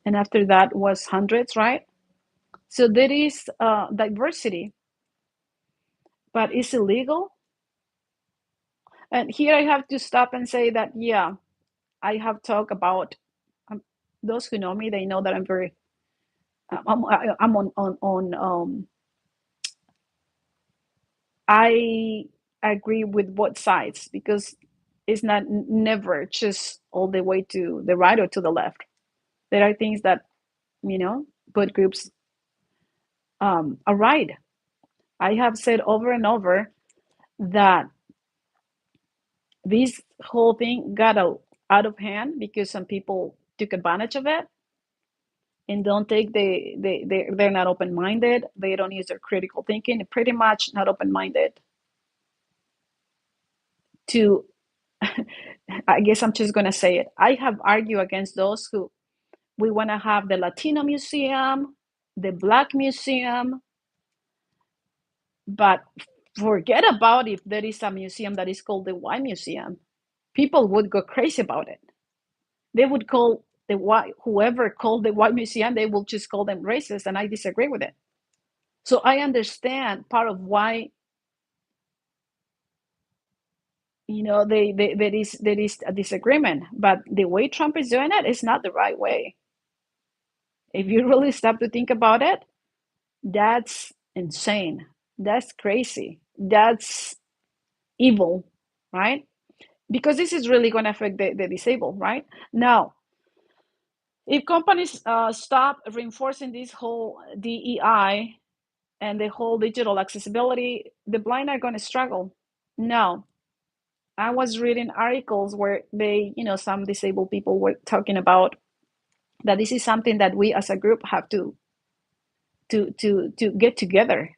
And after that was hundreds, right? So there is diversity, but it's illegal. And here I have to stop and say that, yeah, I have talked about, those who know me, they know that I'm very, I'm I agree with both sides because it's not never just all the way to the right or to the left. There are things that, both groups are right. I have said over and over that this whole thing got out of hand because some people took advantage of it and don't take they're not open-minded. They don't use their critical thinking, pretty much not open-minded to I guess I'm just going to say it. I have argued against those who we want to have the Latino museum, the Black museum, but forget about if there is a museum that is called the White Museum. People would go crazy about it. They would call the white, whoever called the White Museum, they will just call them racist, and I disagree with it. So I understand part of why there is a disagreement, but the way Trump is doing it is not the right way. If you really stop to think about it, that's insane. That's crazy. That's evil, right? Because this is really going to affect the disabled, right? Now, if companies stop reinforcing this whole DEI and the whole digital accessibility, the blind are going to struggle. Now, I was reading articles where some disabled people were talking about that this is something that we as a group have to get together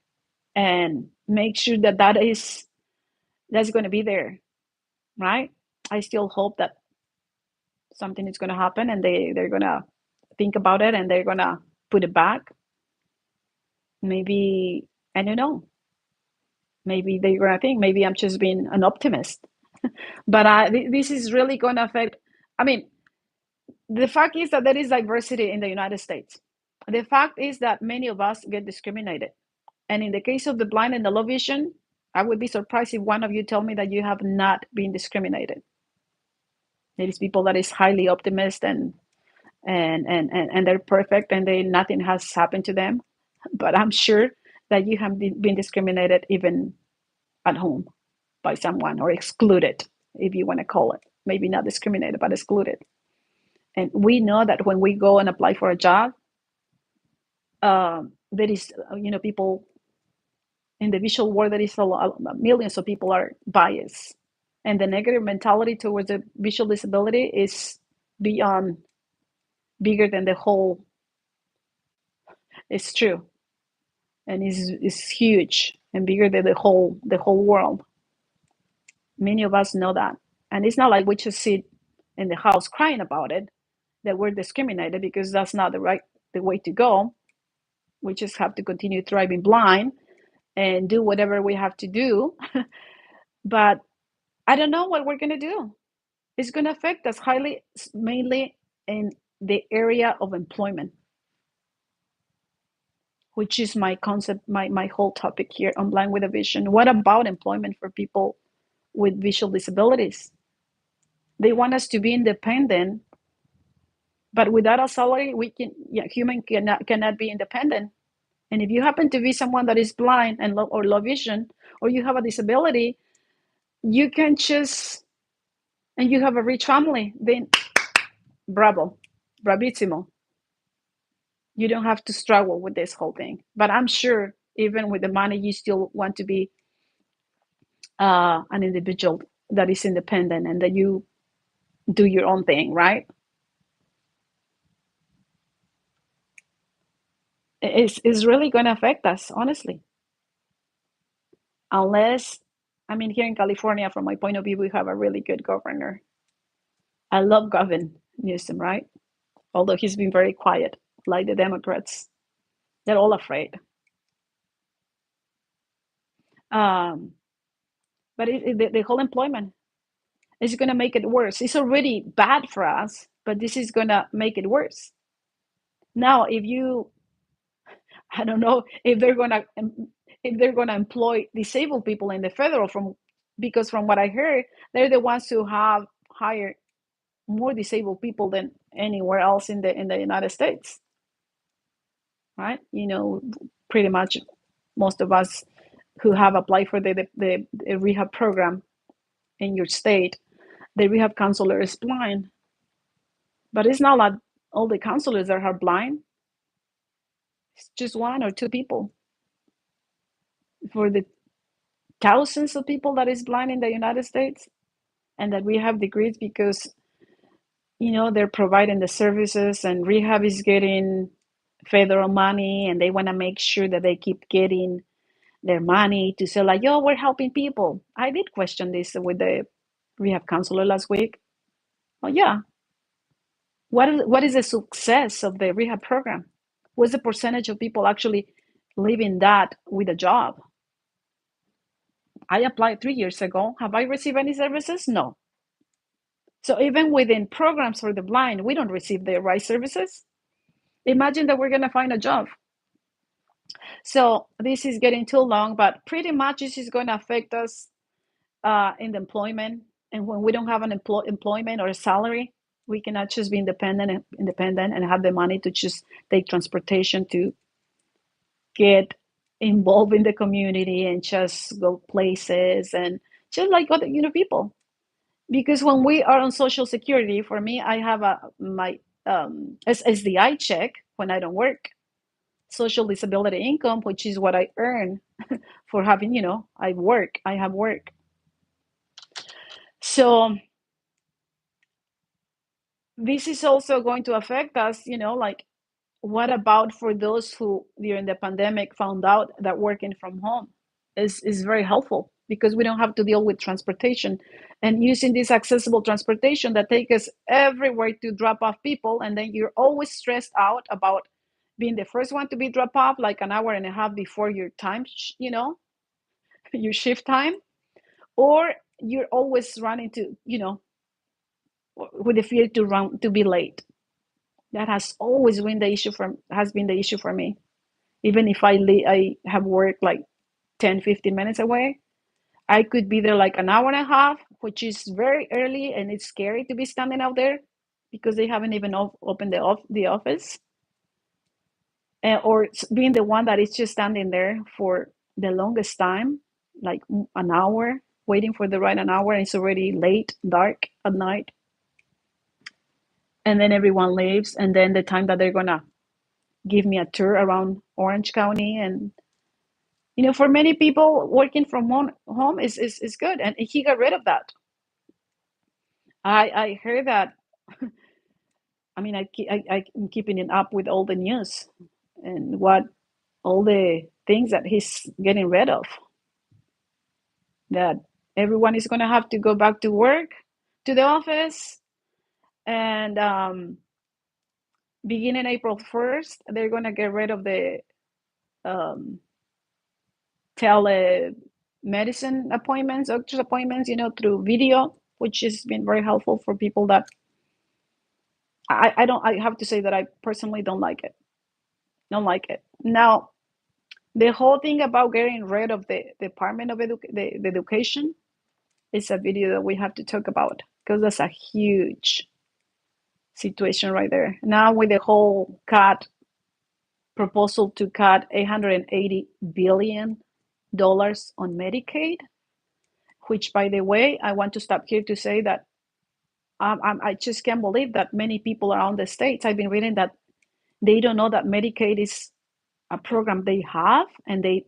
and make sure that that's going to be there, right? I still hope that something is going to happen and they're going to think about it and they're going to put it back. Maybe, I don't know, maybe they're going to think maybe I'm just being an optimist, but this is really going to affect. I mean, the fact is that there is diversity in the United States. The fact is that many of us get discriminated. And in the case of the blind and the low vision, I would be surprised if one of you tell me that you have not been discriminated. There is people that is highly optimist and they're perfect and nothing has happened to them. But I'm sure that you have been discriminated even at home by someone or excluded, if you want to call it. Maybe not discriminated, but excluded. And we know that when we go and apply for a job, there is, people in the visual world, there is millions of people are biased. And the negative mentality towards the visual disability is beyond bigger than the whole. It's true. And is huge and bigger than the whole world. Many of us know that. And it's not like we just sit in the house crying about it, that we're discriminated, because that's not the way to go. We just have to continue thriving blind and do whatever we have to do. But I don't know what we're going to do. It's going to affect us highly, mainly in the area of employment, which is my concept, my whole topic here on Blind with a Vision. What about employment for people with visual disabilities? They want us to be independent, but without a salary, human cannot be independent. And if you happen to be someone that is blind and or low vision, or you have a disability, you can just, and you have a rich family, then bravo, bravissimo. You don't have to struggle with this whole thing. But I'm sure even with the money, you still want to be an individual that is independent and that you do your own thing, right? It's really going to affect us, honestly. Unless, I mean, here in California, from my point of view, we have a really good governor. I love Gavin Newsom, right? Although he's been very quiet, like the Democrats. They're all afraid. Um, but the whole employment is going to make it worse. It's already bad for us, but this is going to make it worse. Now, if you, I don't know if they're going to employ disabled people in the federal because from what I heard, they're the ones who have hired more disabled people than anywhere else in the United States, right? Pretty much most of us who have applied for the rehab program in your state, the rehab counselor is blind. But it's not like all the counselors that are blind. It's just one or two people for the thousands of people that is blind in the United States, and that we have degrees because they're providing the services, and rehab is getting federal money, and they want to make sure that they keep getting their money to say like, yo, we're helping people. I did question this with the rehab counselor last week. Oh yeah, what is the success of the rehab program? What's the percentage of people actually leaving that with a job? I applied 3 years ago. Have I received any services? No. So even within programs for the blind, we don't receive the right services. Imagine that we're going to find a job. So this is getting too long, but pretty much this is going to affect us in the employment. And when we don't have an employment or a salary, we cannot just be independent and have the money to just take transportation to get involved in the community and just go places and just like other people. Because when we are on social security, for me, I have my SSDI check when I don't work, social disability income, which is what I earn for having, I have work. So this is also going to affect us, like what about for those who during the pandemic found out that working from home is very helpful because we don't have to deal with transportation and using this accessible transportation that take us everywhere to drop off people, and then you're always stressed out about being the first one to be dropped off like an hour and a half before your time, your shift time, or you're always running to, with the fear to be late. That has been the issue for me. Even if I have worked like 10, 15 minutes away, I could be there like an hour and a half, which is very early, and it's scary to be standing out there because they haven't even opened the office, or being the one that is just standing there for the longest time, like an hour, waiting for the right an hour, and it's already late, dark at night, and then everyone leaves, and then the time that they're gonna give me a tour around Orange County. And for many people, working from home is good, and he got rid of that. I heard that. I mean, I'm keeping it up with all the news and what all the things that he's getting rid of. That everyone is going to have to go back to work, to the office, and beginning April 1st, they're going to get rid of the um, telemedicine appointments, doctor's appointments, through video, which has been very helpful for people that I don't. I have to say that I personally don't like it. Don't like it. Now, the whole thing about getting rid of the Department of the Education is a video that we have to talk about because that's a huge situation right there. Now with the whole cut proposal to cut $880 billion on Medicaid, which, by the way, I want to stop here to say that I just can't believe that many people around the states, I've been reading that they don't know that Medicaid is a program they have, and they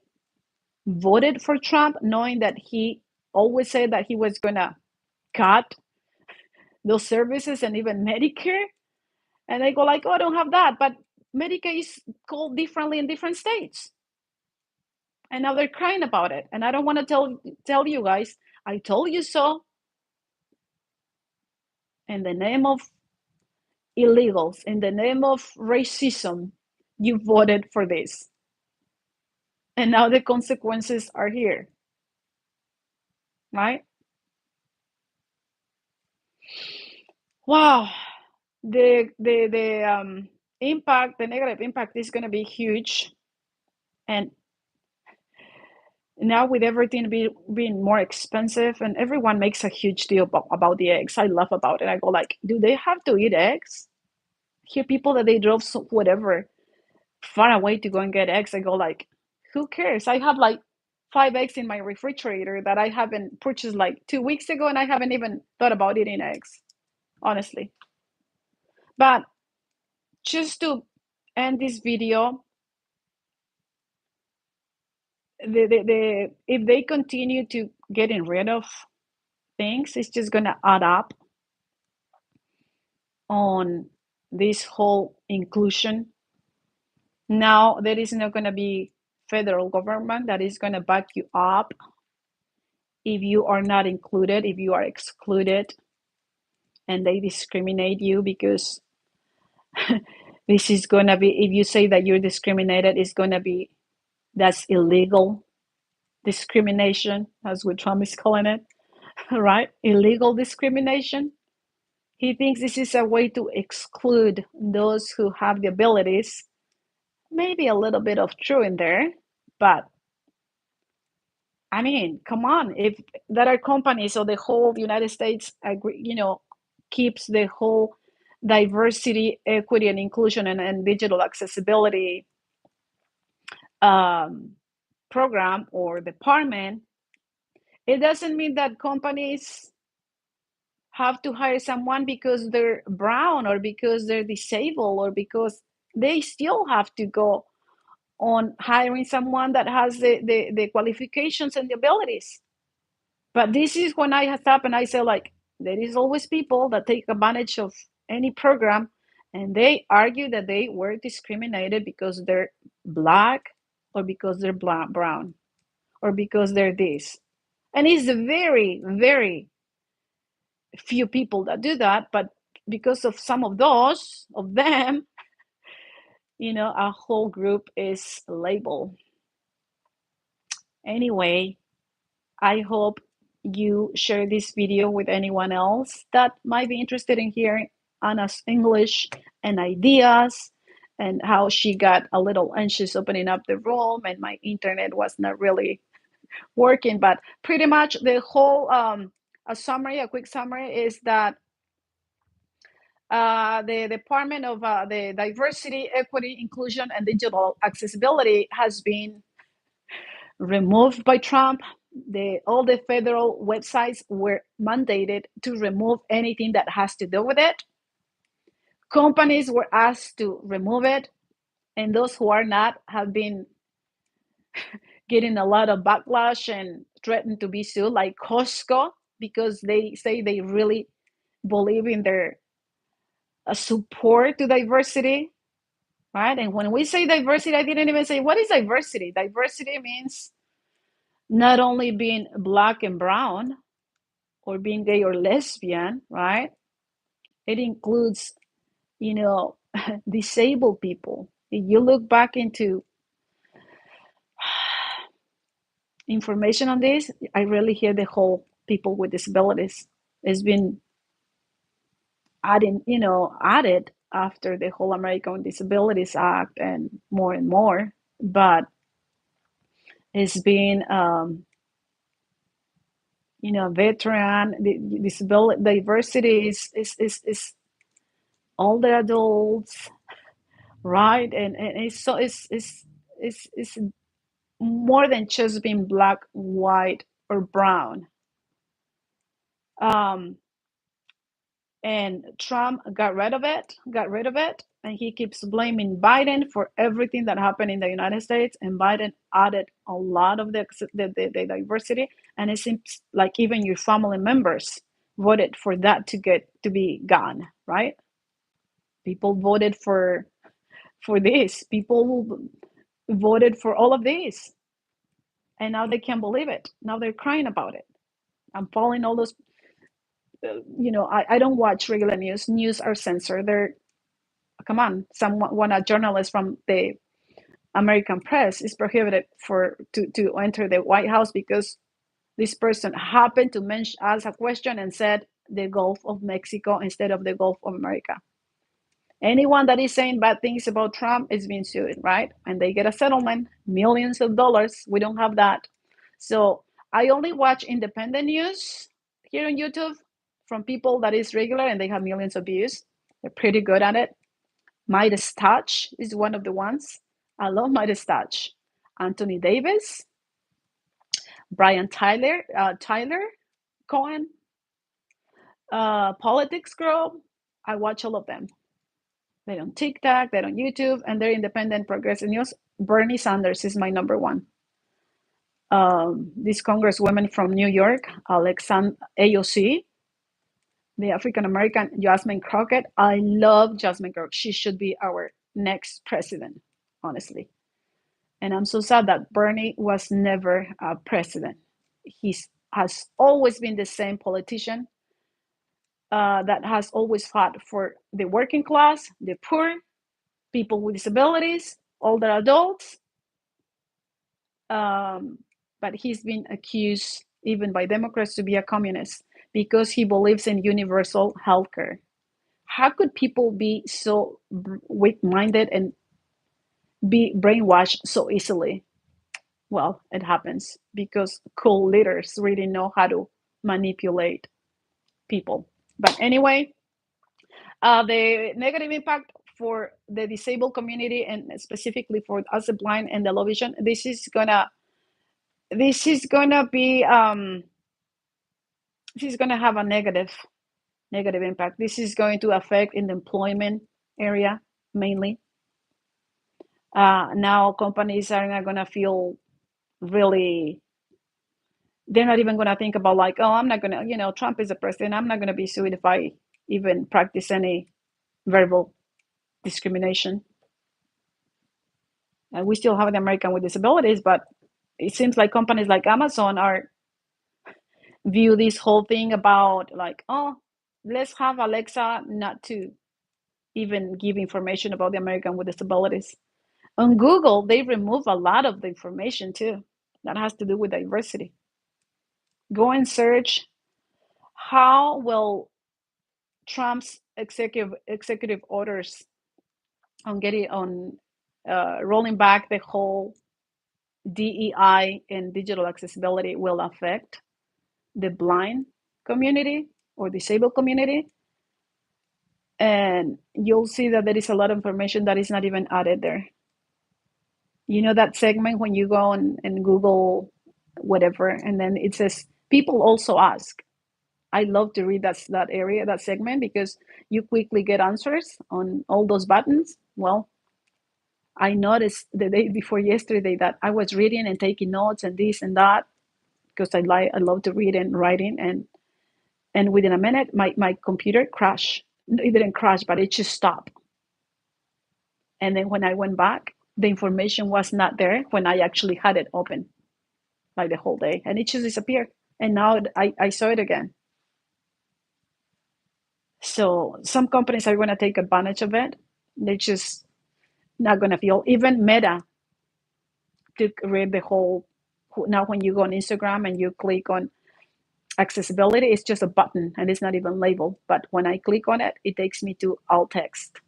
voted for Trump knowing that he always said that he was going to cut those services and even Medicare. And they go like, oh, I don't have that. But Medicaid is called differently in different states. And now they're crying about it. And I don't want to tell you guys, I told you so. In the name of illegals, in the name of racism, you voted for this. And now the consequences are here, right? Wow. The impact, the negative impact is going to be huge. And now with everything being more expensive, and everyone makes a huge deal about the eggs. I laugh about it. I go like, do they have to eat eggs? Hear people that they drove whatever far away to go and get eggs. I go like, who cares? I have like 5 eggs in my refrigerator that I haven't purchased like 2 weeks ago, and I haven't even thought about eating eggs, honestly. But just to end this video, if they continue to getting rid of things, it's just gonna add up on this whole inclusion. Now there is not gonna be federal government that is gonna back you up if you are not included, if you are excluded, and they discriminate you, because this is gonna be, if you say that you're discriminated, it's gonna be, that's illegal discrimination, as what Trump is calling it, right? Illegal discrimination. He thinks this is a way to exclude those who have the abilities. Maybe a little bit of true in there, but I mean, come on. If there are companies or the whole United States agree, keeps the whole diversity, equity, and inclusion and digital accessibility um, program or department, it doesn't mean that companies have to hire someone because they're brown or because they're disabled or because they still have to go on hiring someone that has the qualifications and the abilities. But this is when I stop and I say, like, there is always people that take advantage of any program, and they argue that they were discriminated because they're black or because they're brown or because they're this. And it's very, very few people that do that, but because of some of those of them, a whole group is labeled. Anyway, I hope you share this video with anyone else that might be interested in hearing Anna's English and ideas, and how she got a little anxious opening up the room and my internet was not really working. But pretty much the whole a quick summary is that the Department of the Diversity, Equity, Inclusion, and Digital Accessibility has been removed by Trump. All the federal websites were mandated to remove anything that has to do with it. Companies were asked to remove it, and those who are not have been getting a lot of backlash and threatened to be sued, like Costco, because they say they really believe in their support to diversity, right? And when we say diversity, I didn't even say, what is diversity? Diversity means not only being black and brown or being gay or lesbian, right? It includes, disabled people. If you look back into information on this, I really hear the whole people with disabilities has been added after the whole American Disabilities Act and more. But it's been veteran, disability, diversity is older adults, right? And it's more than just being black, white, or brown. Um, and Trump got rid of it, and he keeps blaming Biden for everything that happened in the United States. And Biden added a lot of the diversity, and it seems like even your family members voted for that to be gone, right? People voted for this. People voted for all of this, and now they can't believe it. Now they're crying about it. I'm following all those I don't watch regular news. News are censored. They're, come on, a journalist from the American press is prohibited to enter the White House because this person happened to mention ask a question and said the Gulf of Mexico instead of the Gulf of America. Anyone that is saying bad things about Trump is being sued, right? And they get a settlement, millions of dollars. We don't have that. So I only watch independent news here on YouTube from people that is regular and they have millions of views. They're pretty good at it. Midas Touch is one of the ones. I love Midas Touch. Anthony Davis, Brian Tyler Cohen, Politics Girl. I watch all of them. They're on TikTok, they're on YouTube, and they're independent progressive news. Bernie Sanders is my number one. This congresswoman from New York, AOC, the African American Jasmine Crockett. I love Jasmine Crockett. She should be our next president, honestly. And I'm so sad that Bernie was never a president. He has always been the same politician that has always fought for the working class, the poor, people with disabilities, older adults. But he's been accused, even by Democrats, to be a communist because he believes in universal health care. How could people be so weak-minded and be brainwashed so easily? Well, it happens because cool leaders really know how to manipulate people. But anyway, the negative impact for the disabled community and specifically for us the blind and the low vision, this is gonna be this is gonna have a negative impact. This is going to affect in the employment area mainly. Now companies are not gonna feel really, they're not even gonna think about like, oh, I'm not gonna, Trump is the president, I'm not gonna be sued if I even practice any verbal discrimination. And we still have the American with disabilities, but it seems like companies like Amazon are view this whole thing about like, oh, let's have Alexa not to even give information about the American with disabilities. On Google, they remove a lot of the information too that has to do with diversity. Go and search how will Trump's executive orders on getting on rolling back the whole DEI and digital accessibility will affect the blind community or disabled community. And you'll see that there is a lot of information that is not even added there. You know that segment when you go and Google whatever, and then it says people also ask. I love to read that area, that segment, because you quickly get answers on all those buttons. Well, I noticed the day before yesterday that I was reading and taking notes and this and that because I love to read and writing, and within a minute my computer crashed. It didn't crash, but it just stopped. And then when I went back, the information was not there when I actually had it open like the whole day, and it just disappeared. And now I saw it again. So some companies are going to take advantage of it. They're just not going to feel. Even Meta took read the whole. Now when you go on Instagram and you click on accessibility, it's just a button and it's not even labeled. But when I click on it, it takes me to alt text.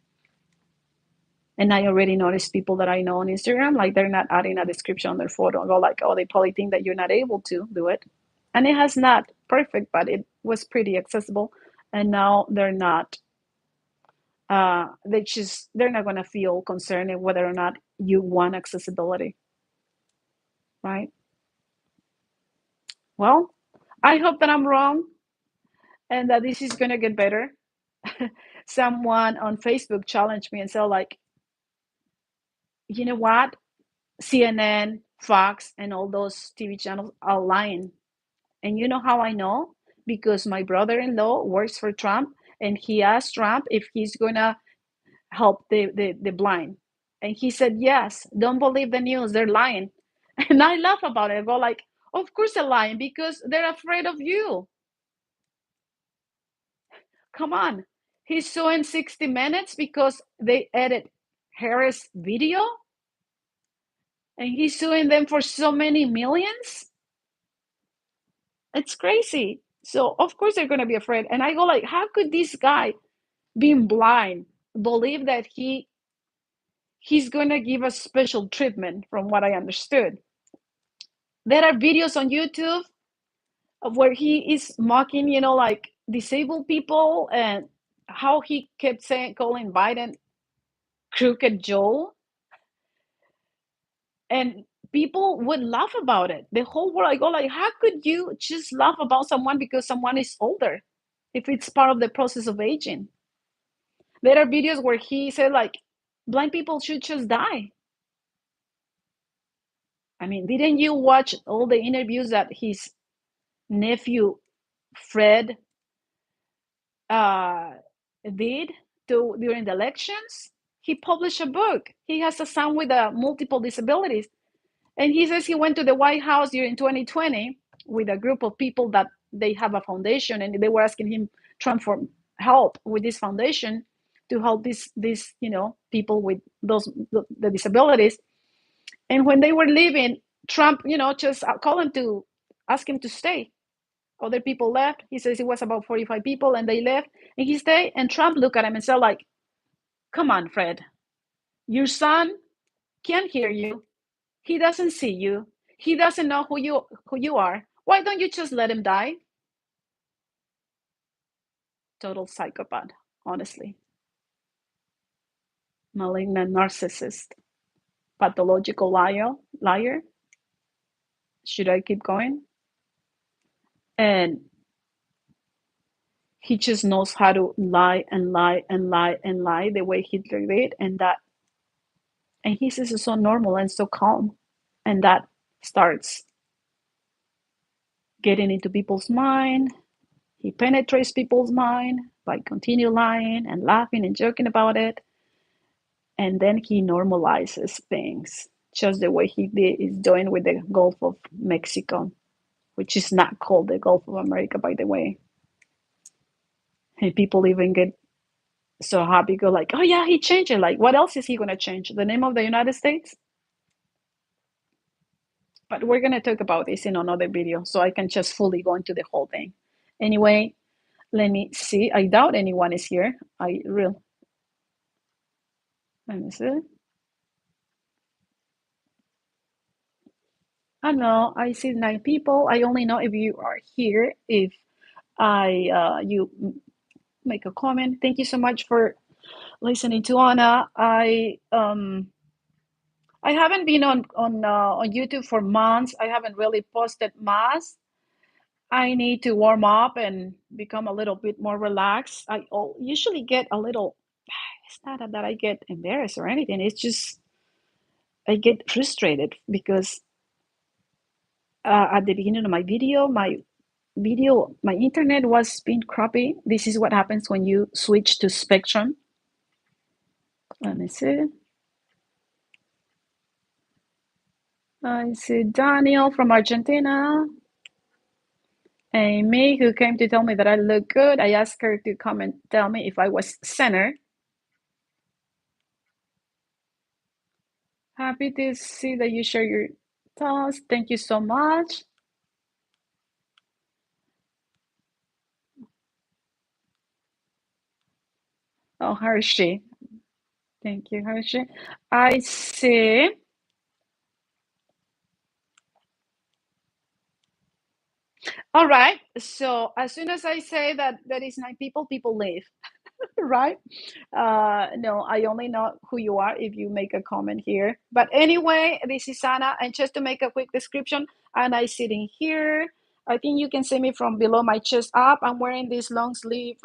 And I already noticed people that I know on Instagram, like they're not adding a description on their photo. I go like, oh, they probably think that you're not able to do it. And it has not perfect, but it was pretty accessible. And now they're not. They're not going to feel concerned whether or not you want accessibility, right? Well, I hope that I'm wrong and that this is going to get better. Someone on Facebook challenged me and said, like, you know what? CNN, Fox, and all those TV channels are lying. And you know how I know? Because my brother-in-law works for Trump, and he asked Trump if he's going to help the blind. And he said, yes, don't believe the news. They're lying. And I laugh about it. I go like, of course they're lying because they're afraid of you. Come on. He's suing 60 Minutes because they edit Harris' video, and he's suing them for so many millions. It's crazy. So of course they're gonna be afraid. And I go like, how could this guy, being blind, believe that he's gonna give us special treatment? From what I understood, there are videos on YouTube of where he is mocking, like disabled people, and how he kept saying, calling Biden crooked Joe, and people would laugh about it. The whole world, I go like, how could you just laugh about someone because someone is older, if it's part of the process of aging? There are videos where he said like, blind people should just die. I mean, didn't you watch all the interviews that his nephew Fred uh, did during the elections? He published a book. He has a son with multiple disabilities. And he says he went to the White House during 2020 with a group of people that they have a foundation, and they were asking him, Trump, for help with this foundation to help these people with the disabilities. And when they were leaving, Trump, just called him to ask him to stay. Other people left. He says it was about 45 people, and they left, and he stayed. And Trump looked at him and said, like, come on, Fred, your son can't hear you. He doesn't see you. He doesn't know who you are. Why don't you just let him die? Total psychopath, honestly. Malignant narcissist, pathological liar. Should I keep going? And he just knows how to lie and lie and lie and lie the way Hitler did, and he says it's so normal and so calm, and that starts getting into people's mind. He penetrates people's mind by continue lying and laughing and joking about it, and then he normalizes things, just the way is doing with the Gulf of Mexico, which is not called the Gulf of America, by the way. And people even get so happy, go like, oh yeah, he changed it. Like, what else is he going to change? The name of the United States? But we're going to talk about this in another video, so I can just fully go into the whole thing. Anyway, let me see. I doubt anyone is here. Let me see. I know, I see 9 people. I only know if you are here if you make a comment. Thank you so much for listening to Anna. I haven't been on YouTube for months. I haven't really posted much. I need to warm up and become a little bit more relaxed. I usually get a little. It's not that I get embarrassed or anything. It's just I get frustrated because at the beginning of my video, my internet was being crappy. This is what happens when you switch to Spectrum. Let me see. I see Daniel from Argentina. Amy, who came to tell me that I look good. I asked her to come and tell me if I was center. Happy to see that you share your thoughts. Thank you so much. Oh, Hershey. Thank you, Hershey. I see. All right. So as soon as I say that there is 9 people, people leave. Right? No, I only know who you are if you make a comment here. But anyway, this is Anna, and just to make a quick description, Anna is sitting here. I think you can see me from below my chest up. I'm wearing this long sleeve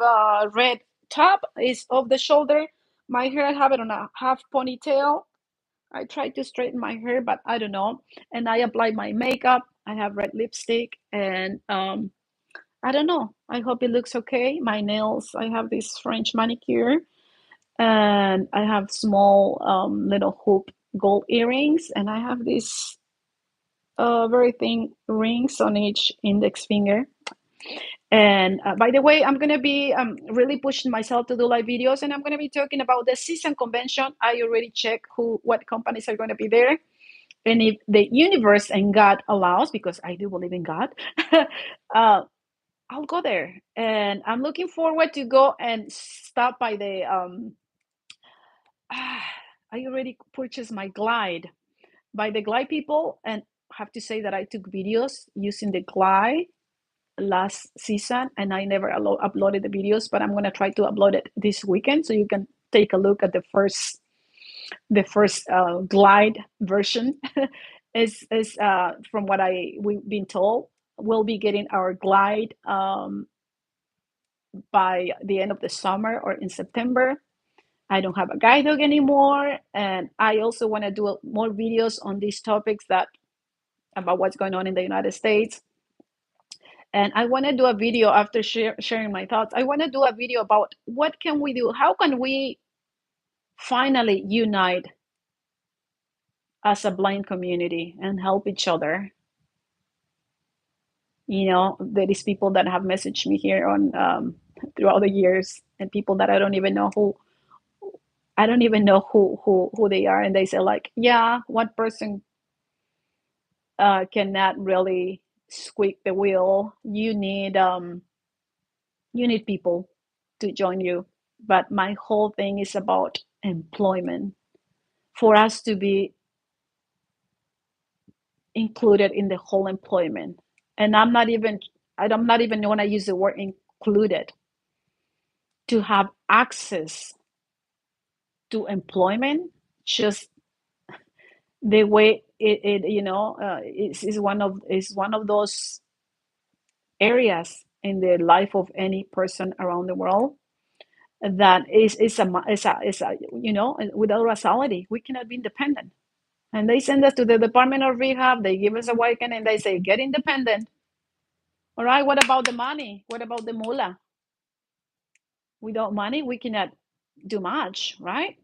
red top. It's off the shoulder. My hair, I have it on a half ponytail. I try to straighten my hair, but I don't know. And I apply my makeup. I have red lipstick, and I don't know. I hope it looks okay. My nails, I have this French manicure, and I have small little hoop gold earrings, and I have these very thin rings on each index finger. And by the way, I'm going to be really pushing myself to do live videos, and I'm going to be talking about the season convention. I already checked what companies are going to be there. And if the universe and God allows, because I do believe in God, I'll go there. And I'm looking forward to go and stop by the I already purchased my glide by the glide people, and I have to say that I took videos using the glide last season, and I never uploaded the videos, but I'm going to try to upload it this weekend so you can take a look at the first glide version. Is from what we've been told, we'll be getting our glide by the end of the summer or in September. I don't have a guide dog anymore, and I also want to do more videos on these topics that about what's going on in the United States. And I want to do a video after sharing my thoughts. I want to do a video about what can we do? How can we finally unite as a blind community and help each other? There is people that have messaged me here on throughout the years, and people that I don't even know who they are, and they say like, yeah, one person cannot really squeak the wheel. You need people to join you. But my whole thing is about employment, for us to be included in the whole employment. And I'm not even want to use the word included, to have access to employment, just the way is one of those areas in the life of any person around the world that without a salary we cannot be independent. And they send us to the Department of Rehab, they give us a weekend, and they say, get independent. All right, what about the money? What about the moolah? Without money we cannot do much, right?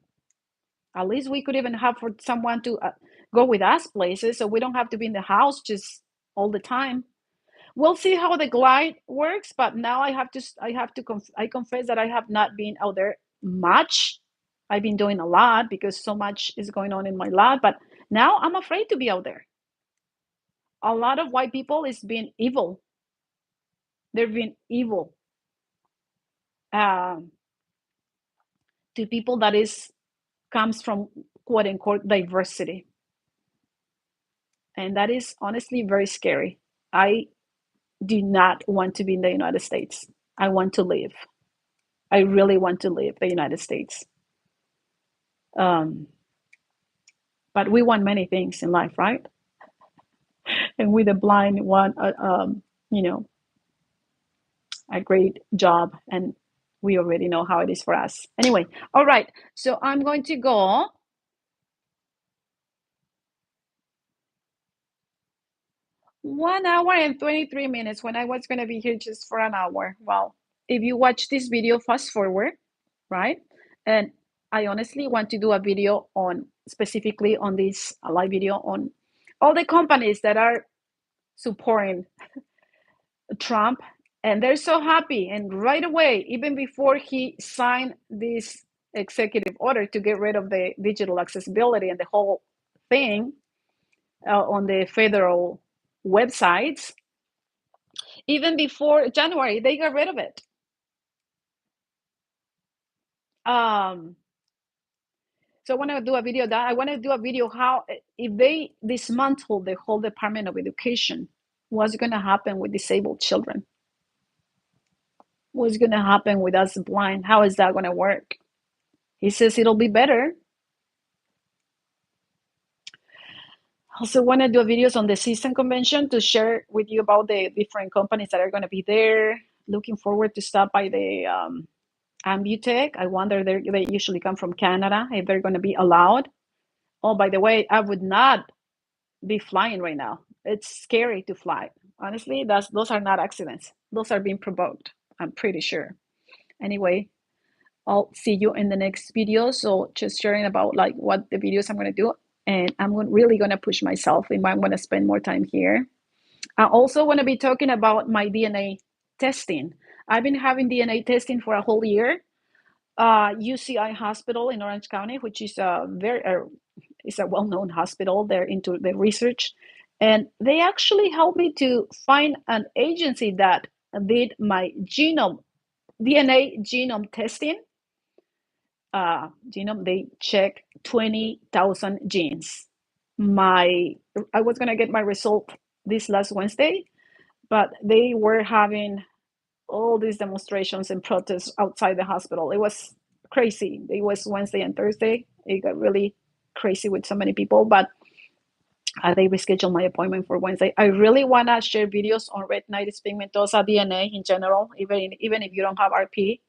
At least we could even have for someone to go with us places, so we don't have to be in the house just all the time. We'll see how the glide works, but now I confess that I have not been out there much. I've been doing a lot because so much is going on in my life, but now I'm afraid to be out there. A lot of white people is being evil. They're being evil um, to people that is comes from quote unquote diversity, and that is honestly very scary. I do not want to be in the United States. I want to live. I really want to leave the United States. Um, but we want many things in life, right? And with the blind, want you know a great job, and we already know how it is for us. Anyway, all right. So I'm going to go. 1 hour and 23 minutes when I was going to be here just for an hour. Well, if you watch this video, fast forward, right? And I honestly want to do a video on specifically on this a live video on all the companies that are supporting Trump, and they're so happy. And right away, even before he signed this executive order to get rid of the digital accessibility and the whole thing on the federal websites, even before January, they got rid of it. Um, so I want to do a video that I want to do a video how if they dismantle the whole Department of Education, what's going to happen with disabled children? What's going to happen with us blind? How is that going to work? He says it'll be better. Also want to do videos on the season convention to share with you about the different companies that are going to be there. Looking forward to stop by the Ambutech. I wonder they usually come from Canada, if they're going to be allowed. Oh, by the way, I would not be flying right now. It's scary to fly. Honestly, those are not accidents. Those are being provoked. I'm pretty sure. Anyway, I'll see you in the next video. So just sharing about like what the videos I'm going to do. And I'm really going to push myself. I'm going to spend more time here. I also want to be talking about my DNA testing. I've been having DNA testing for a whole year. UCI Hospital in Orange County, which is is a well-known hospital. They're into the research, and they actually helped me to find an agency that did my DNA genome testing. Genome, they check 20,000 genes. I was gonna get my result this last Wednesday, but they were having all these demonstrations and protests outside the hospital. It was crazy. It was Wednesday and Thursday. It got really crazy with so many people, but they rescheduled my appointment for Wednesday. I really want to share videos on retinitis pigmentosa DNA in general, even if you don't have RP.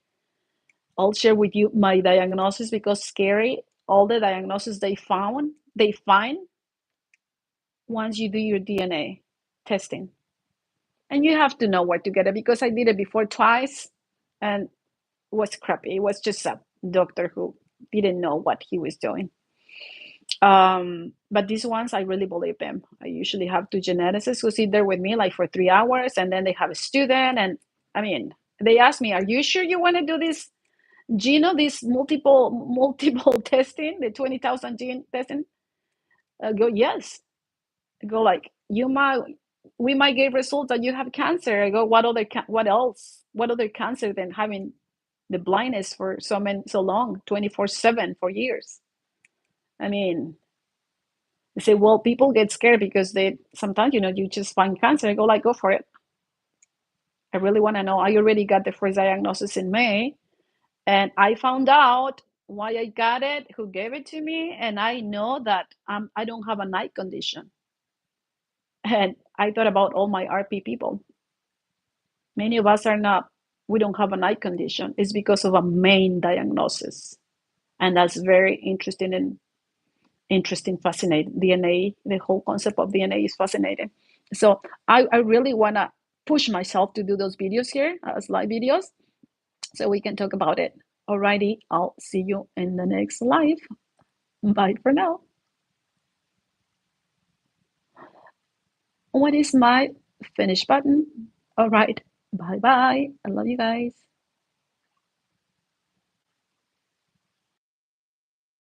I'll share with you my diagnosis because scary. All the diagnosis they find once you do your DNA testing. And you have to know where to get it because I did it before twice and it was crappy. It was just a doctor who didn't know what he was doing. But these ones, I really believe them. I usually have two geneticists who sit there with me like for 3 hours, and then they have a student. And I mean, they ask me, "Are you sure you want to do this this multiple testing, the 20,000 gene testing?" I go, yes. I go like, we might get results that you have cancer. I go, what else? What other cancer than having the blindness for so long, 24/7 for years? I mean, they say, well, people get scared because they sometimes, you just find cancer. I go like, go for it. I really want to know. I already got the first diagnosis in May, and I found out why I got it, who gave it to me, and I know that I don't have an eye condition. And I thought about all my RP people. Many of us are not, we don't have an eye condition. It's because of a main diagnosis. And that's very interesting, fascinating. DNA, the whole concept of DNA is fascinating. So I really want to push myself to do those videos here as live videos so we can talk about it. Alrighty, I'll see you in the next live. Bye for now. What is my finish button? All right, bye bye. I love you guys.